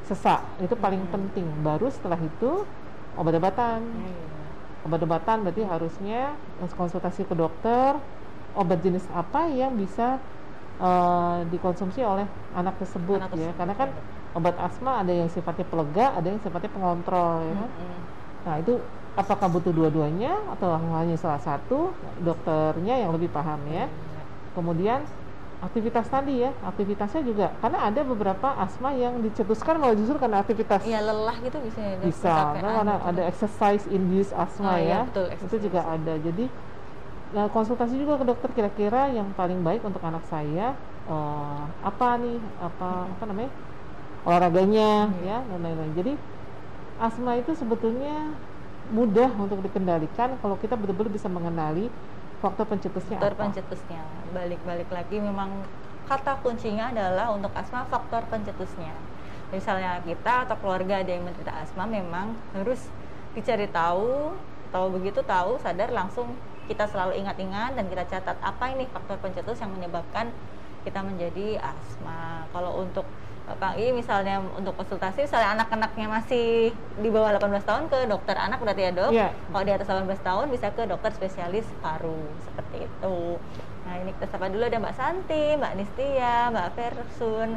sesak, itu paling penting. Baru setelah itu obat-obatan. Obat-obatan berarti harusnya konsultasi ke dokter, obat jenis apa yang bisa dikonsumsi oleh anak tersebut ya. Karena kan obat asma ada yang sifatnya pelega, ada yang sifatnya pengontrol ya. Nah, itu apakah butuh dua-duanya atau hanya salah satu, dokternya yang lebih paham ya. Kemudian aktivitas tadi ya, aktivitasnya juga karena ada beberapa asma yang dicetuskan malah justru karena aktivitas. Iya, lelah gitu bisa ya. Bisa, karena ada exercise induced asma ya. Betul, itu juga ada. Jadi konsultasi juga ke dokter, kira-kira yang paling baik untuk anak saya apa nih, apa namanya, olahraganya ya dan lain-lain. Jadi asma itu sebetulnya mudah untuk dikendalikan kalau kita betul-betul bisa mengenali faktor pencetusnya faktor apa. pencetusnya. Balik lagi memang kata kuncinya adalah untuk asma faktor pencetusnya. Misalnya kita atau keluarga ada yang menderita asma, memang harus dicari tahu begitu tahu, sadar, langsung kita selalu ingat-ingat dan kita catat apa ini faktor pencetus yang menyebabkan kita menjadi asma. Kalau untuk Pak I misalnya untuk konsultasi, misalnya anak-anaknya masih di bawah 18 tahun ke dokter anak berarti ya dok. Kalau di atas 18 tahun bisa ke dokter spesialis paru, seperti itu. Nah, ini kita sapa dulu, ada Mbak Santi, Mbak Nistia, Mbak Versun,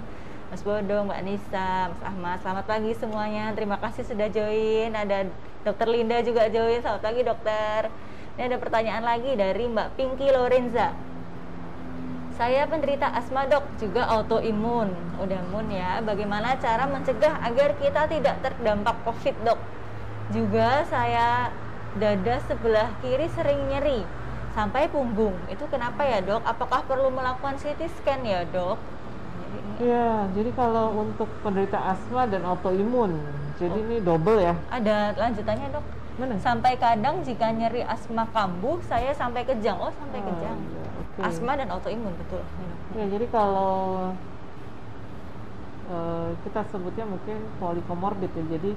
Mas Bodong, Mbak Nisa, Mas Ahmad. Selamat pagi semuanya, terima kasih sudah join. Ada Dokter Linda juga join, selamat pagi dokter. Ini ada pertanyaan lagi dari Mbak Pinky Lorenza. Saya penderita asma dok, juga autoimun. Udah imun ya, bagaimana cara mencegah agar kita tidak terdampak COVID dok? Juga saya dada sebelah kiri sering nyeri sampai punggung. Itu kenapa ya dok? Apakah perlu melakukan CT scan ya dok? Ya, jadi kalau untuk penderita asma dan autoimun, jadi ini double ya. Ada lanjutannya dok? Mana? Sampai kadang jika nyeri asma kambuh, saya sampai kejang. Oh, sampai kejang. Ya. Asma dan autoimun, betul. Ya, jadi kalau kita sebutnya mungkin polikomorbid ya. Jadi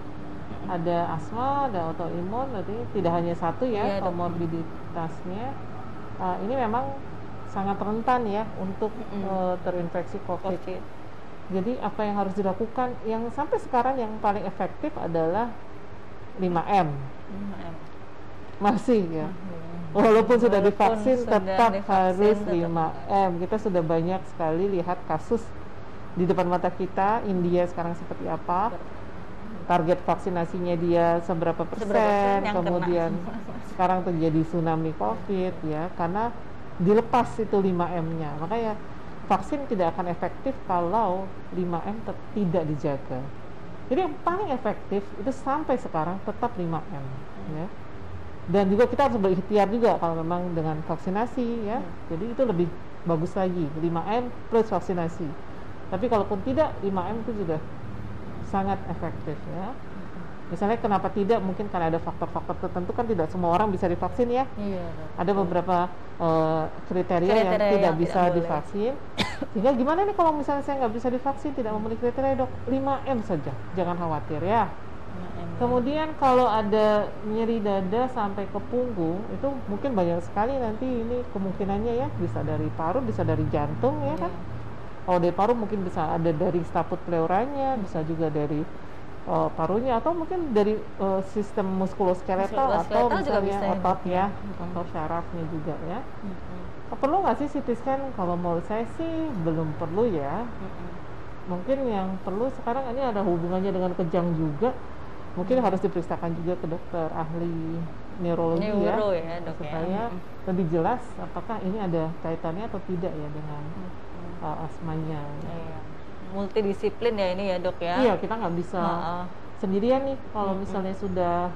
ada asma, ada autoimun, berarti tidak hanya satu ya, komorbiditasnya. Ini memang sangat rentan ya untuk terinfeksi COVID. Jadi apa yang harus dilakukan? Yang sampai sekarang yang paling efektif adalah 5M. Masih ya. Walaupun sudah divaksin tetap harus 5M. Kita sudah banyak sekali lihat kasus di depan mata kita. India sekarang seperti apa, target vaksinasinya dia seberapa persen, kemudian sekarang terjadi tsunami COVID ya, karena dilepas itu 5M-nya. Makanya vaksin tidak akan efektif kalau 5M tidak dijaga. Jadi yang paling efektif itu sampai sekarang tetap 5M ya. Dan juga kita harus berikhtiar juga kalau memang dengan vaksinasi ya. Jadi itu lebih bagus lagi, 5M plus vaksinasi. Tapi kalaupun tidak, 5M itu juga sangat efektif ya. Misalnya kenapa tidak, mungkin karena ada faktor-faktor tertentu, kan tidak semua orang bisa divaksin ya. Ada beberapa kriteria yang tidak bisa divaksin. Sehingga gimana nih kalau misalnya saya nggak bisa divaksin, tidak memenuhi kriteria dok, 5M saja, jangan khawatir ya. Kemudian kalau ada nyeri dada sampai ke punggung, itu mungkin banyak sekali nanti ini kemungkinannya ya, bisa dari paru, bisa dari jantung ya kan. Kalau dari paru mungkin bisa ada dari staput pleuranya, bisa juga dari parunya, atau mungkin dari sistem muskuloskeletal atau misalnya otot ya, atau syarafnya juga ya. Perlu nggak sih CT scan? Kalau menurut saya sih belum perlu ya. Mungkin yang perlu sekarang ini ada hubungannya dengan kejang juga. Mungkin harus diperiksakan juga ke dokter ahli neurologi ya, dok, supaya lebih jelas apakah ini ada kaitannya atau tidak ya dengan asmanya. Multidisiplin ya ini ya dok ya. Iya, kita nggak bisa sendirian nih. Kalau misalnya sudah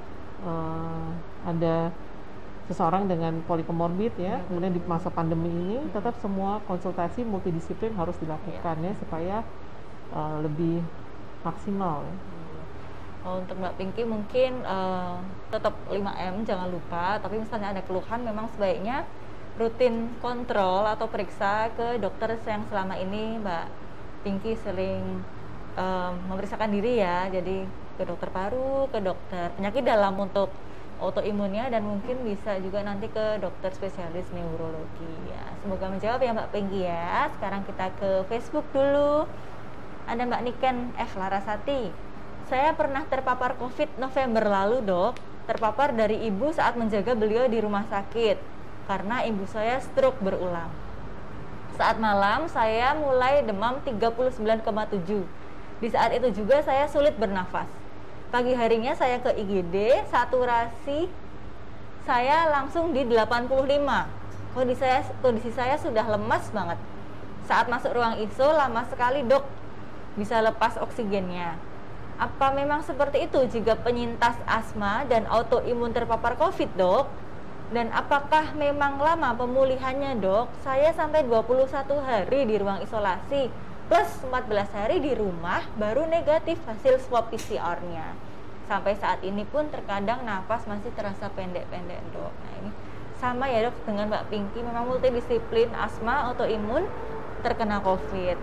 ada seseorang dengan polikomorbid ya, kemudian di masa pandemi ini tetap semua konsultasi multidisiplin harus dilakukan ya, supaya lebih maksimal ya. Untuk Mbak Pinky mungkin tetap 5M jangan lupa, tapi misalnya ada keluhan memang sebaiknya rutin kontrol atau periksa ke dokter yang selama ini Mbak Pinky sering memeriksakan diri ya, jadi ke dokter paru, ke dokter penyakit dalam untuk autoimunnya, dan mungkin bisa juga nanti ke dokter spesialis neurologi ya. Semoga menjawab ya Mbak Pinky ya. Sekarang kita ke Facebook dulu. Ada Mbak Niken F. Larasati. Saya pernah terpapar COVID November lalu dok, terpapar dari ibu saat menjaga beliau di rumah sakit karena ibu saya stroke berulang. Saat malam saya mulai demam 39,7. Di saat itu juga saya sulit bernafas. Pagi harinya saya ke IGD, saturasi saya langsung di 85. Kondisi saya sudah lemas banget. Saat masuk ruang ISO lama sekali dok, bisa lepas oksigennya. Apa memang seperti itu jika penyintas asma dan autoimun terpapar COVID dok? Dan apakah memang lama pemulihannya dok? Saya sampai 21 hari di ruang isolasi plus 14 hari di rumah baru negatif hasil swab PCR-nya. Sampai saat ini pun terkadang nafas masih terasa pendek-pendek dok. Nah ini sama ya dok dengan Mbak Pinky, memang multidisiplin asma, autoimun, terkena COVID.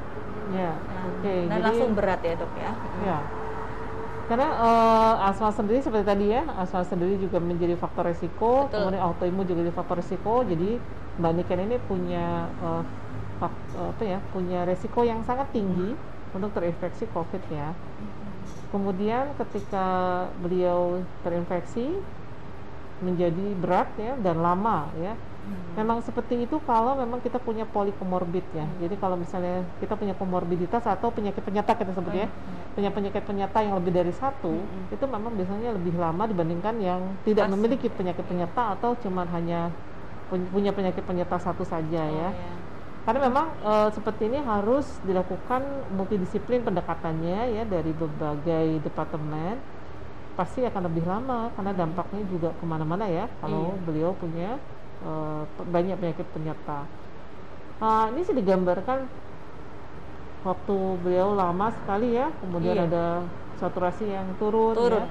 Ya, Dan jadi langsung berat ya dok ya. ya. Karena asma sendiri seperti tadi ya, asma sendiri juga menjadi faktor resiko, Betul. kemudian autoimun juga jadi faktor resiko. Jadi Mbak Niken ini punya punya resiko yang sangat tinggi untuk terinfeksi COVID ya. Kemudian ketika beliau terinfeksi menjadi berat ya dan lama ya. Memang seperti itu kalau memang kita punya polikomorbid ya. Jadi kalau misalnya kita punya komorbiditas atau penyakit penyerta kita sebut ya, punya penyakit penyerta yang lebih dari satu, itu memang biasanya lebih lama dibandingkan yang tidak memiliki penyakit penyerta atau cuma hanya punya penyakit penyerta satu saja ya. Karena memang seperti ini harus dilakukan multidisiplin pendekatannya ya dari berbagai departemen. Pasti akan lebih lama karena dampaknya juga kemana-mana ya kalau beliau punya banyak penyakit penyerta. Ini sih digambarkan waktu beliau lama sekali ya, kemudian ada saturasi yang turun. Ya,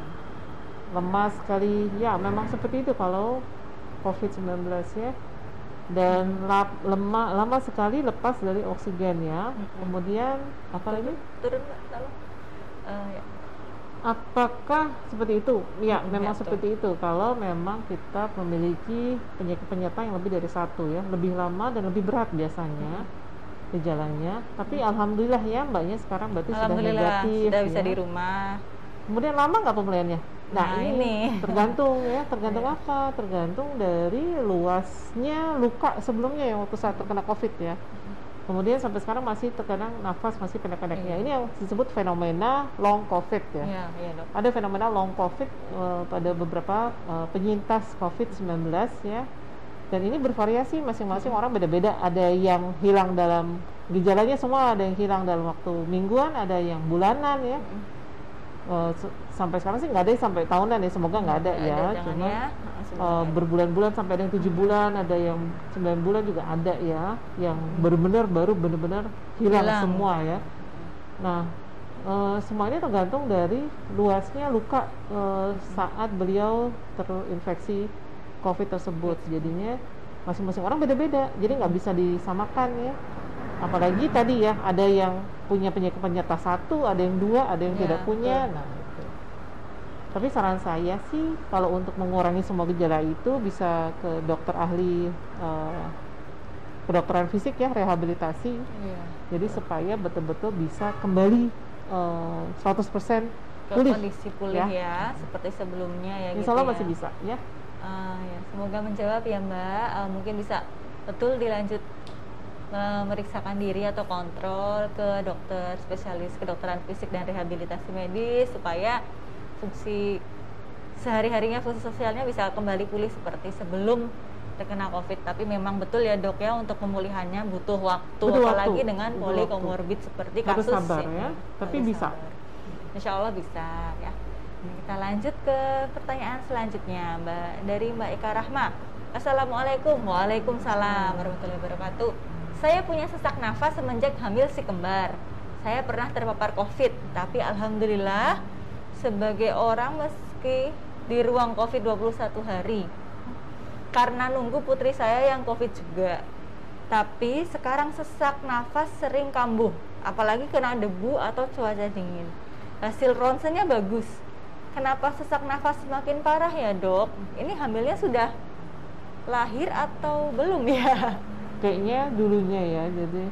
lemas sekali ya, memang seperti itu kalau COVID-19 ya, dan lama sekali lepas dari oksigen ya. Kemudian apa lagi? Turun tolong. Ya. Apakah seperti itu? Ya, memang seperti itu. Kalau memang kita memiliki penyakit penyerta yang lebih dari satu ya, lebih lama dan lebih berat biasanya gejalanya. Tapi alhamdulillah ya mbaknya sekarang berarti sudah negatif. Sudah bisa di rumah. Kemudian lama nggak pemulihannya? Nah ini tergantung ya, tergantung apa? Tergantung dari luasnya luka sebelumnya yang waktu saat terkena COVID ya. Kemudian sampai sekarang masih terkadang nafas masih pendek-pendeknya. Ini yang disebut fenomena long COVID ya. Dok. Ada fenomena long COVID pada beberapa penyintas COVID-19 ya. Dan ini bervariasi, masing-masing orang beda-beda. Ada yang hilang dalam gejalanya semua, ada yang hilang dalam waktu mingguan, ada yang bulanan ya. Sampai sekarang sih nggak ada yang sampai tahunan ya, semoga nggak ada ya. Cuma berbulan-bulan sampai ada yang 7 bulan, ada yang 9 bulan juga ada ya, yang baru benar-benar hilang semua ya. Nah, semuanya tergantung dari luasnya luka saat beliau terinfeksi COVID tersebut. Jadinya masing-masing orang beda-beda, jadi nggak bisa disamakan ya. Apalagi tadi ya, ada yang punya penyakit penyerta satu, ada yang dua, ada yang tidak punya. Nah, itu. Tapi saran saya sih, kalau untuk mengurangi semua gejala itu bisa ke dokter ahli kedokteran fisik ya, rehabilitasi. Jadi supaya betul-betul bisa kembali 100% pulih. Kondisi pulih ya, seperti sebelumnya ya. Insya Allah masih bisa ya. Ya. Semoga menjawab ya Mbak. Mungkin bisa betul dilanjut memeriksakan diri atau kontrol ke dokter spesialis kedokteran fisik dan rehabilitasi medis supaya fungsi sehari-harinya, fungsi sosialnya bisa kembali pulih seperti sebelum terkena COVID. Tapi memang betul ya dok ya, untuk pemulihannya butuh waktu, apalagi dengan polikomorbid seperti harus kasus sabar ini. Ya, tapi bisa. Insya Allah bisa ya. Kita lanjut ke pertanyaan selanjutnya dari Mbak Eka Rahma. Assalamualaikum. Waalaikumsalam warahmatullahi wabarakatuh. Saya punya sesak nafas semenjak hamil si kembar. saya pernah terpapar COVID, tapi alhamdulillah sebagai orang meski di ruang COVID 21 hari karena nunggu putri saya yang COVID juga. Tapi sekarang sesak nafas sering kambuh, apalagi kena debu atau cuaca dingin. Hasil ronsennya bagus. Kenapa sesak nafas semakin parah ya, Dok? Ini hamilnya sudah lahir atau belum ya? Kayaknya dulunya ya, jadi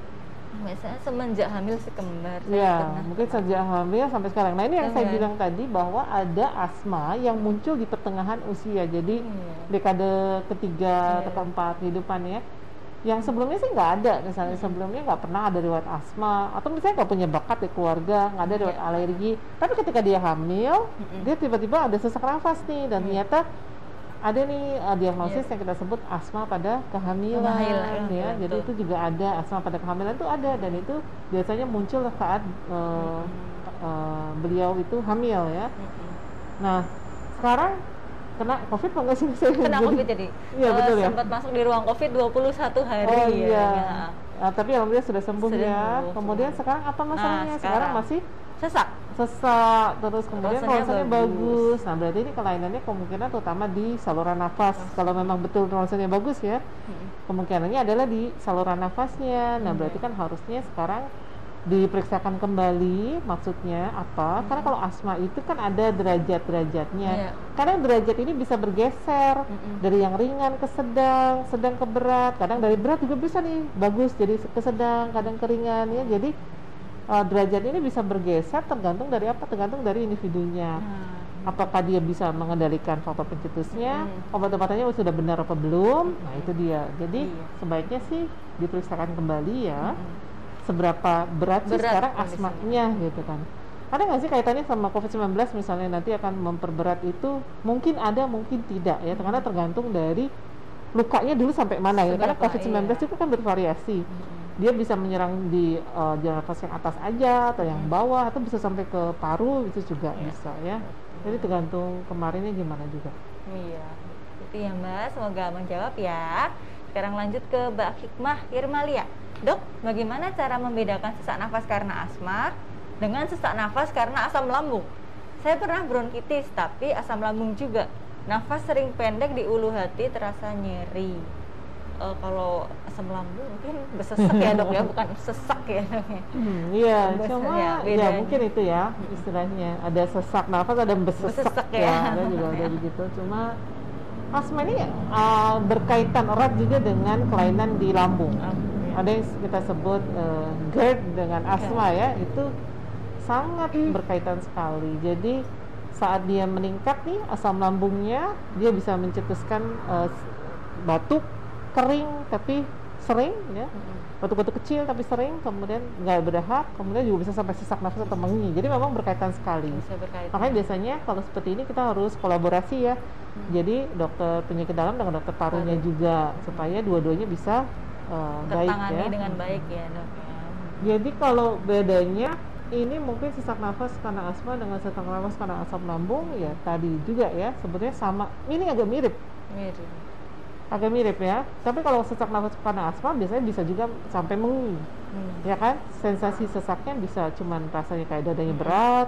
Biasanya semenjak hamil sekembar. ya mungkin sejak hamil sampai sekarang. Nah ini yang saya bilang tadi, bahwa ada asma yang muncul di pertengahan usia, jadi dekade ketiga atau keempat kehidupan ya. Yang sebelumnya sih nggak ada, misalnya sebelumnya nggak pernah ada riwayat asma, atau misalnya nggak punya bakat di keluarga, nggak ada riwayat alergi. Tapi ketika dia hamil, dia tiba-tiba ada sesak nafas nih, dan ternyata ada nih diagnosis yang kita sebut asma pada kehamilan ya. Jadi itu juga ada, asma pada kehamilan itu ada, dan itu biasanya muncul saat beliau itu hamil ya. Nah sekarang kena COVID apa enggak sih? Kena COVID jadi? Iya betul ya. Sempat masuk di ruang COVID 21 hari. Oh iya. Ya. Nah, tapi alhamdulillah sudah sembuh ya. Kemudian sekarang apa masalahnya? Sekarang masih sesak, terus kemudian ronsennya bagus. Nah berarti ini kelainannya kemungkinan terutama di saluran nafas. Kalau memang betul ronsennya bagus ya, kemungkinannya adalah di saluran nafasnya. Nah berarti kan harusnya sekarang diperiksakan kembali. Maksudnya apa? Karena kalau asma itu kan ada derajat-derajatnya. Kadang derajat ini bisa bergeser dari yang ringan ke sedang, sedang ke berat. Kadang dari berat juga bisa nih bagus jadi ke sedang, kadang ke ringan ya. Jadi derajat ini bisa bergeser tergantung dari apa? Tergantung dari individunya. Apakah dia bisa mengendalikan faktor pencetusnya, obat-obatannya sudah benar apa belum? Nah itu dia. Jadi sebaiknya sih diperiksakan kembali ya. Seberapa berat sih sekarang asmanya gitu kan. Ada nggak sih kaitannya sama COVID-19 misalnya nanti akan memperberat itu? Mungkin ada, mungkin tidak ya, karena tergantung dari lukanya dulu sampai mana ya. Karena COVID-19 itu kan bervariasi. Dia bisa menyerang di jalan nafas yang atas aja, atau yang bawah, atau bisa sampai ke paru, itu juga bisa ya. Jadi tergantung kemarinnya gimana juga. Iya, itu ya Mbak, semoga menjawab ya. Sekarang lanjut ke Mbak Hikmah Irmalia. Dok, bagaimana cara membedakan sesak nafas karena asma dengan sesak nafas karena asam lambung? Saya pernah bronkitis, tapi asam lambung juga. Nafas sering pendek di ulu hati, terasa nyeri. Kalau asam lambung mungkin bersesak ya dok ya, bukan sesak ya dok ya. Iya, cuma ya mungkin itu ya istilahnya. Ada sesak nafas, ada besesak ya. Ada juga ada begitu. Cuma asma ini berkaitan erat juga dengan kelainan di lambung. Ada yang kita sebut GERD dengan asma ya, itu sangat berkaitan sekali. Jadi saat dia meningkat nih asam lambungnya, dia bisa mencetuskan batuk kering tapi sering ya, batuk-batuk kecil tapi sering, kemudian nggak berdahak, kemudian juga bisa sampai sesak nafas atau mengi. Jadi memang berkaitan sekali. Makanya biasanya kalau seperti ini kita harus kolaborasi ya. Jadi dokter penyakit dalam dengan dokter parunya juga, supaya dua-duanya bisa tertangani baik ya. dengan baik ya dok ya. Jadi kalau bedanya ini mungkin sesak nafas karena asma dengan sesak nafas karena asam lambung ya tadi juga ya, sebetulnya sama. Ini agak mirip. Agak mirip ya. Tapi kalau sesak nafas karena asma biasanya bisa juga sampai mengi. Ya kan? Sensasi sesaknya bisa cuman rasanya kayak dadanya berat,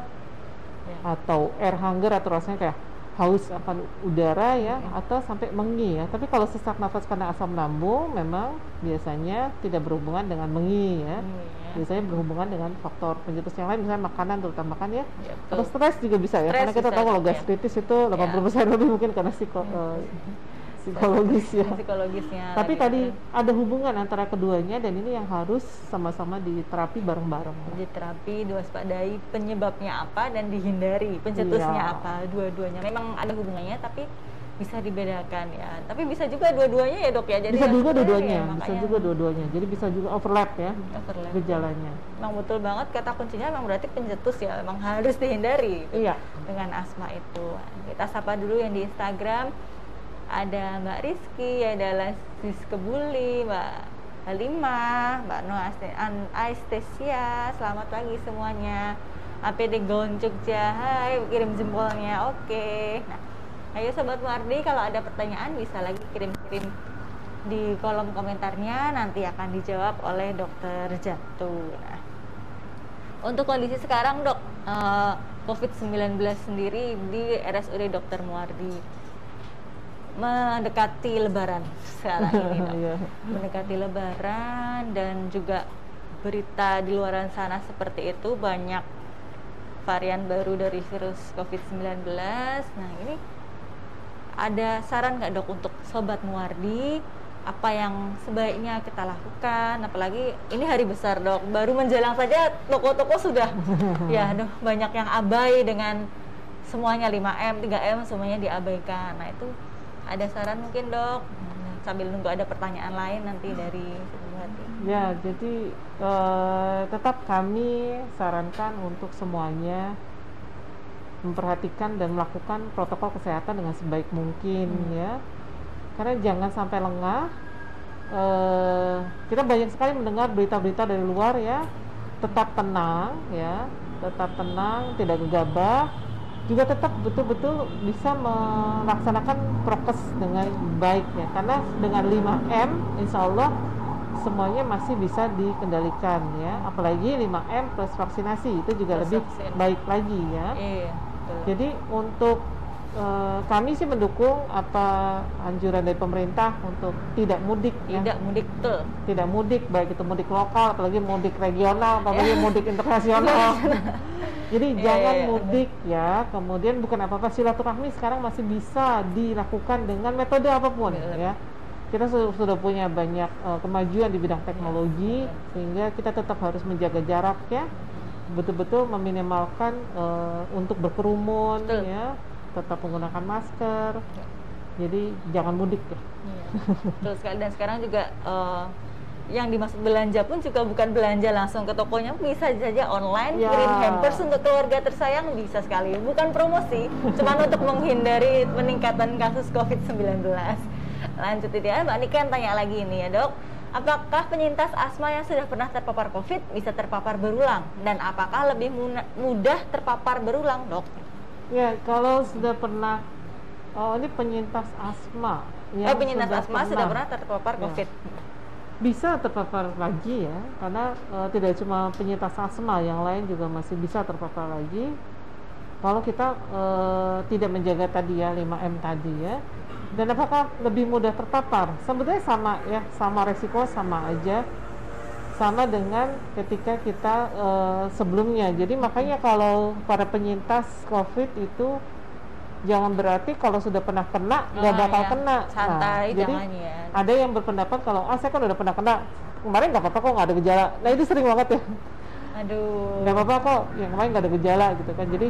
atau air hunger, atau rasanya kayak haus akan udara ya, atau sampai mengi ya. Tapi kalau sesak nafas karena asam lambung memang biasanya tidak berhubungan dengan mengi ya. Biasanya berhubungan dengan faktor pencetus yang lain, misalnya makanan, terutama makan ya. Atau stres juga bisa ya, karena kita tahu kalau gastritis itu 80% lebih mungkin karena psikologisnya. Tapi tadi ada hubungan antara keduanya, dan ini yang harus sama-sama diterapi bareng-bareng. Diterapi, diwaspadai penyebabnya apa dan dihindari pencetusnya apa. Dua-duanya memang ada hubungannya, tapi bisa dibedakan ya. Tapi bisa juga dua-duanya ya dok ya. Jadi bisa juga dua-duanya, bisa juga dua-duanya. Jadi bisa juga overlap ya gejalanya. Memang betul banget kata kuncinya, memang berarti pencetus ya, memang harus dihindari. Iya. Dengan asma itu. Kita sapa dulu yang di Instagram. Ada Mbak Rizky, ada Lasis Kebuli, Mbak Halimah, Mbak Noah Aistesia, selamat pagi semuanya. APD Gaun Jogja, hai, kirim jempolnya, oke. Nah, ayo Sobat Muardi, kalau ada pertanyaan bisa lagi kirim-kirim di kolom komentarnya, nanti akan dijawab oleh Dokter Jatuh. Nah, Untuk kondisi sekarang dok, COVID-19 sendiri di RSUD Dr. Muardi mendekati Lebaran sekarang ini dok. Iya. Mendekati Lebaran dan juga berita di luar sana seperti itu, banyak varian baru dari virus COVID-19. Nah ini ada saran nggak dok untuk Sobat Muardi, apa yang sebaiknya kita lakukan, apalagi ini hari besar dok, baru menjelang saja toko-toko sudah ya aduh, banyak yang abai dengan semuanya 5M, 3M semuanya diabaikan. Nah itu ada saran mungkin dok, sambil nunggu ada pertanyaan lain nanti dari Sobat. Ya, jadi tetap kami sarankan untuk semuanya memperhatikan dan melakukan protokol kesehatan dengan sebaik mungkin ya. Karena jangan sampai lengah. Kita banyak sekali mendengar berita-berita dari luar ya. Tetap tenang ya, tetap tenang, tidak gegabah. Juga tetap betul-betul bisa melaksanakan prokes dengan baik ya. Karena dengan 5M insya Allah semuanya masih bisa dikendalikan ya. Apalagi 5M plus vaksinasi itu juga lebih baik lagi ya. Iya, betul. Jadi untuk kami sih mendukung apa anjuran dari pemerintah untuk tidak mudik ya. Tidak mudik betul. Tidak mudik, baik itu mudik lokal, apalagi mudik regional, apalagi mudik internasional. Jadi jangan mudik ya. Kemudian bukan apa-apa, silaturahmi sekarang masih bisa dilakukan dengan metode apapun ya. Kita sudah punya banyak kemajuan di bidang teknologi, sehingga kita tetap harus menjaga jarak ya. Betul-betul meminimalkan untuk berkerumun ya. Tetap menggunakan masker, jadi jangan mudik ya. Terus dan sekarang juga yang dimaksud belanja pun juga bukan belanja langsung ke tokonya, bisa saja online ya. Kirim hampers untuk keluarga tersayang bisa sekali, bukan promosi, cuman untuk menghindari peningkatan kasus COVID-19. Lanjut ya, Mbak Niken tanya lagi ini ya dok, apakah penyintas asma yang sudah pernah terpapar COVID bisa terpapar berulang, dan apakah lebih mudah terpapar berulang dok? Ya, kalau sudah pernah, ini penyintas asma. Penyintas asma sudah pernah terpapar COVID. Bisa terpapar lagi ya, karena tidak cuma penyintas asma, yang lain juga masih bisa terpapar lagi. Kalau kita tidak menjaga tadi ya, 5M tadi ya. Dan apakah lebih mudah terpapar? Sebetulnya sama ya, sama resiko sama aja. Sama dengan ketika kita sebelumnya. Jadi makanya kalau para penyintas COVID itu jangan berarti kalau sudah pernah kena nggak bakal kena. Santai, jadi jangan ya. Ada yang berpendapat kalau saya kan udah pernah kena kemarin nggak apa-apa kok, nggak ada gejala. Nah itu sering banget ya. Aduh. Nggak apa-apa kok, yang kemarin nggak ada gejala gitu kan. Jadi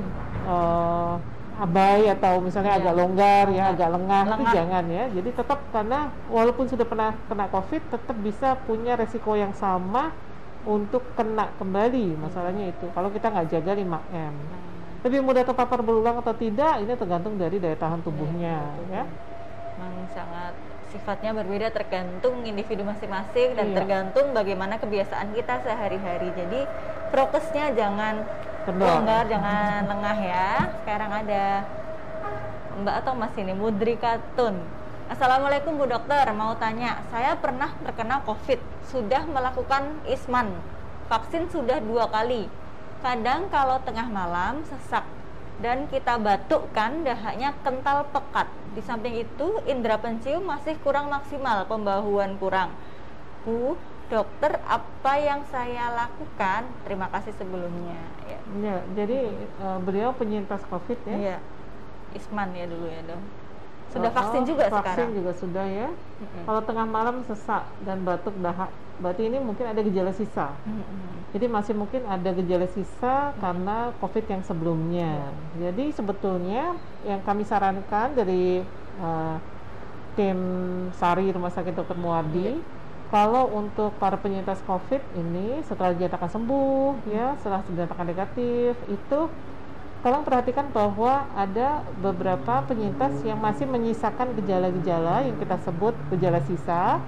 abai atau misalnya agak longgar ya, agak lengah itu jangan ya. Jadi tetap, karena walaupun sudah pernah kena COVID tetap bisa punya resiko yang sama untuk kena kembali. Masalahnya itu kalau kita nggak jaga 5M. Lebih mudah terpapar berulang atau tidak ini tergantung dari daya tahan tubuhnya ya. Memang sangat sifatnya berbeda, tergantung individu masing-masing dan tergantung bagaimana kebiasaan kita sehari-hari. Jadi prokesnya jangan longgar, jangan lengah ya. Sekarang ada Mbak atau Mas ini, Mudri Katun. Assalamualaikum Bu Dokter, mau tanya, saya pernah terkena COVID, sudah melakukan isman, vaksin sudah 2 kali. Kadang kalau tengah malam sesak dan kita batuk kan dahaknya kental pekat. Di samping itu indera pencium masih kurang maksimal, pembahuan kurang. Bu Dokter, apa yang saya lakukan? Terima kasih sebelumnya. Ya, jadi beliau penyintas COVID ya? Iya, isman ya dulu ya dong. Sudah vaksin juga vaksin sekarang? Vaksin juga sudah ya. Kalau tengah malam sesak dan batuk dahak, berarti ini mungkin ada gejala sisa. Jadi masih mungkin ada gejala sisa karena COVID yang sebelumnya. Jadi sebetulnya yang kami sarankan dari tim SARI Rumah Sakit Dr. Muardi, kalau untuk para penyintas COVID ini setelah dinyatakan sembuh ya, setelah dinyatakan negatif, itu tolong perhatikan bahwa ada beberapa penyintas yang masih menyisakan gejala-gejala yang kita sebut gejala sisa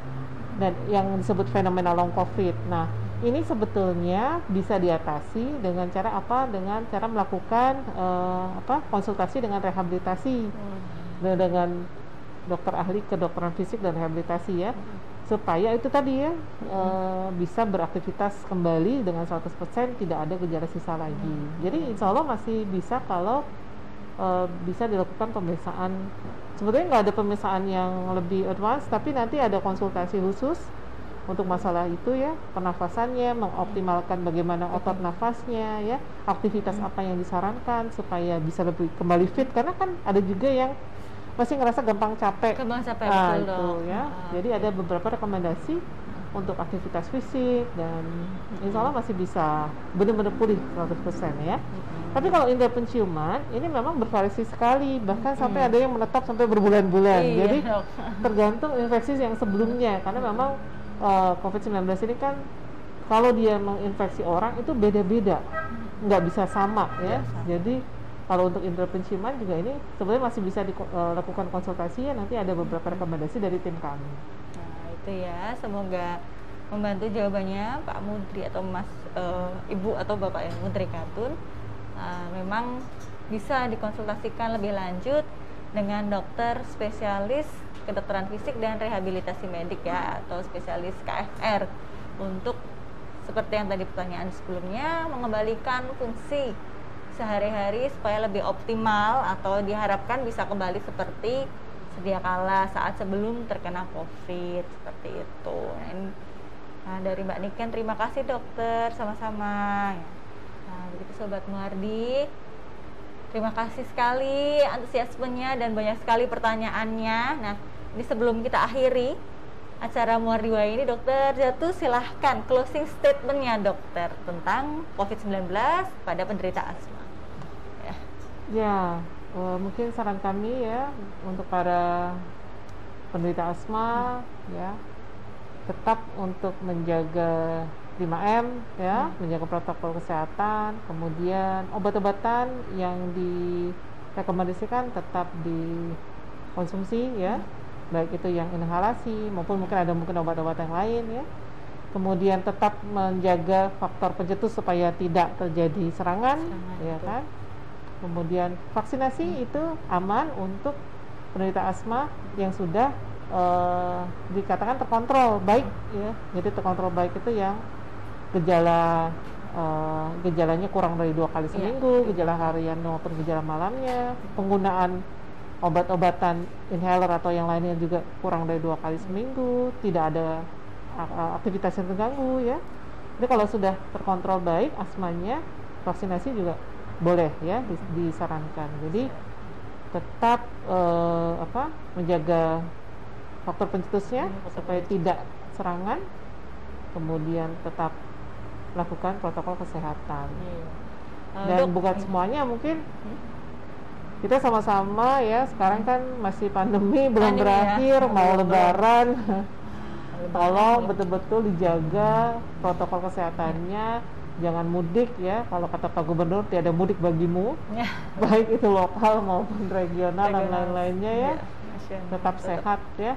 dan yang disebut fenomena long COVID. Nah, ini sebetulnya bisa diatasi dengan cara apa? Dengan cara melakukan konsultasi dengan rehabilitasi dengan dokter ahli kedokteran fisik dan rehabilitasi ya. supaya itu tadi ya bisa beraktivitas kembali dengan 100%, tidak ada gejala sisa lagi. Jadi insya Allah masih bisa kalau bisa dilakukan pemeriksaan. Sebetulnya nggak ada pemeriksaan yang lebih advance, tapi nanti ada konsultasi khusus untuk masalah itu ya, pernafasannya, mengoptimalkan bagaimana otot nafasnya ya, aktivitas apa yang disarankan supaya bisa lebih kembali fit, karena kan ada juga yang masih ngerasa gampang capek. Betul itu dong. ya. Jadi ada beberapa rekomendasi untuk aktivitas fisik dan insya Allah masih bisa benar-benar pulih 100% ya. Tapi kalau indera penciuman ini memang bervariasi sekali, bahkan sampai ada yang menetap sampai berbulan-bulan. Iya, Jadi dok. tergantung infeksi yang sebelumnya, karena memang COVID-19 ini kan kalau dia menginfeksi orang itu beda-beda, nggak bisa sama ya. Jadi kalau untuk indera penciuman juga ini sebenarnya masih bisa dilakukan konsultasi ya, nanti ada beberapa rekomendasi dari tim kami. Nah itu ya, semoga membantu jawabannya Pak Mudri atau Mas Ibu atau Bapak yang Mudri Katun. Memang bisa dikonsultasikan lebih lanjut dengan dokter spesialis kedokteran fisik dan rehabilitasi medik ya, atau spesialis KFR, untuk seperti yang tadi pertanyaan sebelumnya, mengembalikan fungsi sehari-hari supaya lebih optimal atau diharapkan bisa kembali seperti sedia kala saat sebelum terkena COVID, seperti itu. Nah, dari Mbak Niken, terima kasih dokter, sama-sama. Nah, begitu Sobat Muardi, terima kasih sekali antusiasmenya dan banyak sekali pertanyaannya. Nah, ini sebelum kita akhiri acara Muardi Way ini, Dokter Jatuh silahkan closing statementnya dokter tentang COVID-19 pada penderita asma. Ya, mungkin saran kami ya untuk para penderita asma ya, tetap untuk menjaga 5M ya, menjaga protokol kesehatan, kemudian obat-obatan yang direkomendasikan tetap dikonsumsi ya, baik itu yang inhalasi maupun mungkin obat-obat yang lain ya. Kemudian tetap menjaga faktor pencetus supaya tidak terjadi serangan ya kan. Kemudian vaksinasi itu aman untuk penderita asma yang sudah dikatakan terkontrol baik ya. Jadi terkontrol baik itu yang gejalanya kurang dari 2 kali seminggu, gejala harian maupun gejala malamnya, penggunaan obat-obatan inhaler atau yang lainnya juga kurang dari 2 kali seminggu, tidak ada aktivitas yang terganggu ya. Jadi kalau sudah terkontrol baik asmanya, vaksinasi juga boleh ya, disarankan. Jadi tetap menjaga faktor pencetusnya supaya tidak serangan, kemudian tetap lakukan protokol kesehatan. Dan bukan semuanya, mungkin kita sama-sama ya, sekarang kan masih pandemi belum berakhir ya, mau lebaran. Tolong betul-betul dijaga protokol kesehatannya, jangan mudik ya. Kalau kata Pak Gubernur, tiada mudik bagimu ya. Baik itu lokal maupun regional dan lain-lainnya ya. Tetap sehat ya,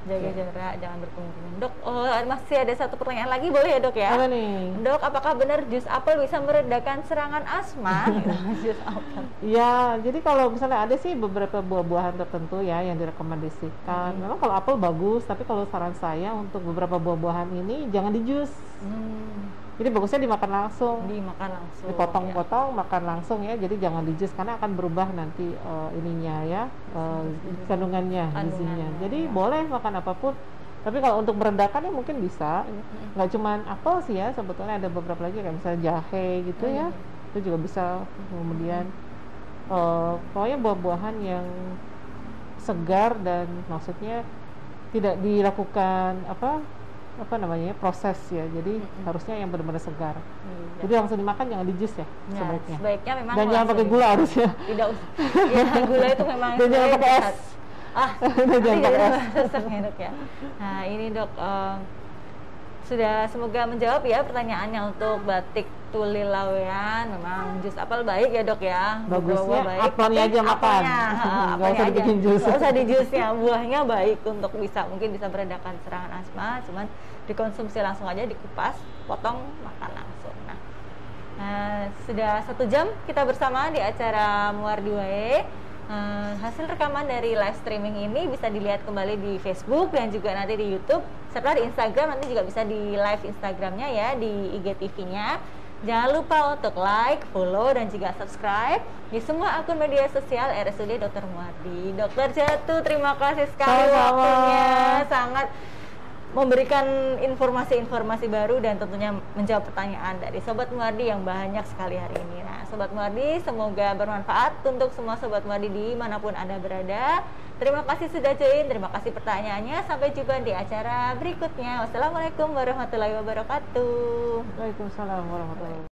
jaga jarak, jangan berkerumun. Dok, masih ada satu pertanyaan lagi, boleh ya dok ya? Apa nih? Dok, apakah benar jus apel bisa meredakan serangan asma? Jus apel. Ya, jadi kalau misalnya ada sih beberapa buah-buahan tertentu ya yang direkomendasikan. Memang kalau apel bagus, tapi kalau saran saya untuk beberapa buah-buahan ini jangan di jus. Jadi bagusnya dimakan langsung. Dipotong-potong, makan langsung ya. Jadi jangan di jus karena akan berubah nanti ininya ya, kandungannya, gizinya. Jadi boleh makan apapun. Tapi kalau untuk meredakan ya mungkin bisa. Nggak cuma apel sih ya, sebetulnya ada beberapa lagi kayak misalnya jahe gitu ya. Itu juga bisa. Kemudian pokoknya buah-buahan yang segar dan maksudnya tidak dilakukan proses ya, jadi harusnya yang benar-benar segar. Jadi langsung dimakan, jangan di jus ya, sebaiknya memang. Dan jangan pakai gula harusnya. Tidak usah. Ya, gula itu memang. Dan jangan pakai es. Jangan pakai es. Enak ya. Nah ini dok, sudah semoga menjawab ya pertanyaannya untuk batik tuli lawean. Memang jus apel baik ya dok ya. Bagusnya apelnya aja makan. Nggak usah dibikin jus. Nggak usah di jusnya, buahnya baik untuk mungkin bisa meredakan serangan asma. Cuman dikonsumsi langsung aja, dikupas, potong, makan langsung. Nah, sudah 1 jam kita bersama di acara Muardi Wae. Hasil rekaman dari live streaming ini bisa dilihat kembali di Facebook dan juga nanti di YouTube, serta di Instagram. Nanti juga bisa di live Instagramnya ya, di IGTV-nya. Jangan lupa untuk like, follow, dan juga subscribe di semua akun media sosial RSUD Dr. Muardi. Dokter Jatuh, terima kasih sekali waktunya, sangat memberikan informasi-informasi baru dan tentunya menjawab pertanyaan dari Sobat Muardi yang banyak sekali hari ini. Nah, Sobat Muardi, semoga bermanfaat untuk semua Sobat Muardi dimanapun Anda berada. Terima kasih sudah join, terima kasih pertanyaannya. Sampai jumpa di acara berikutnya. Wassalamualaikum warahmatullahi wabarakatuh. Waalaikumsalam warahmatullahi wabarakatuh.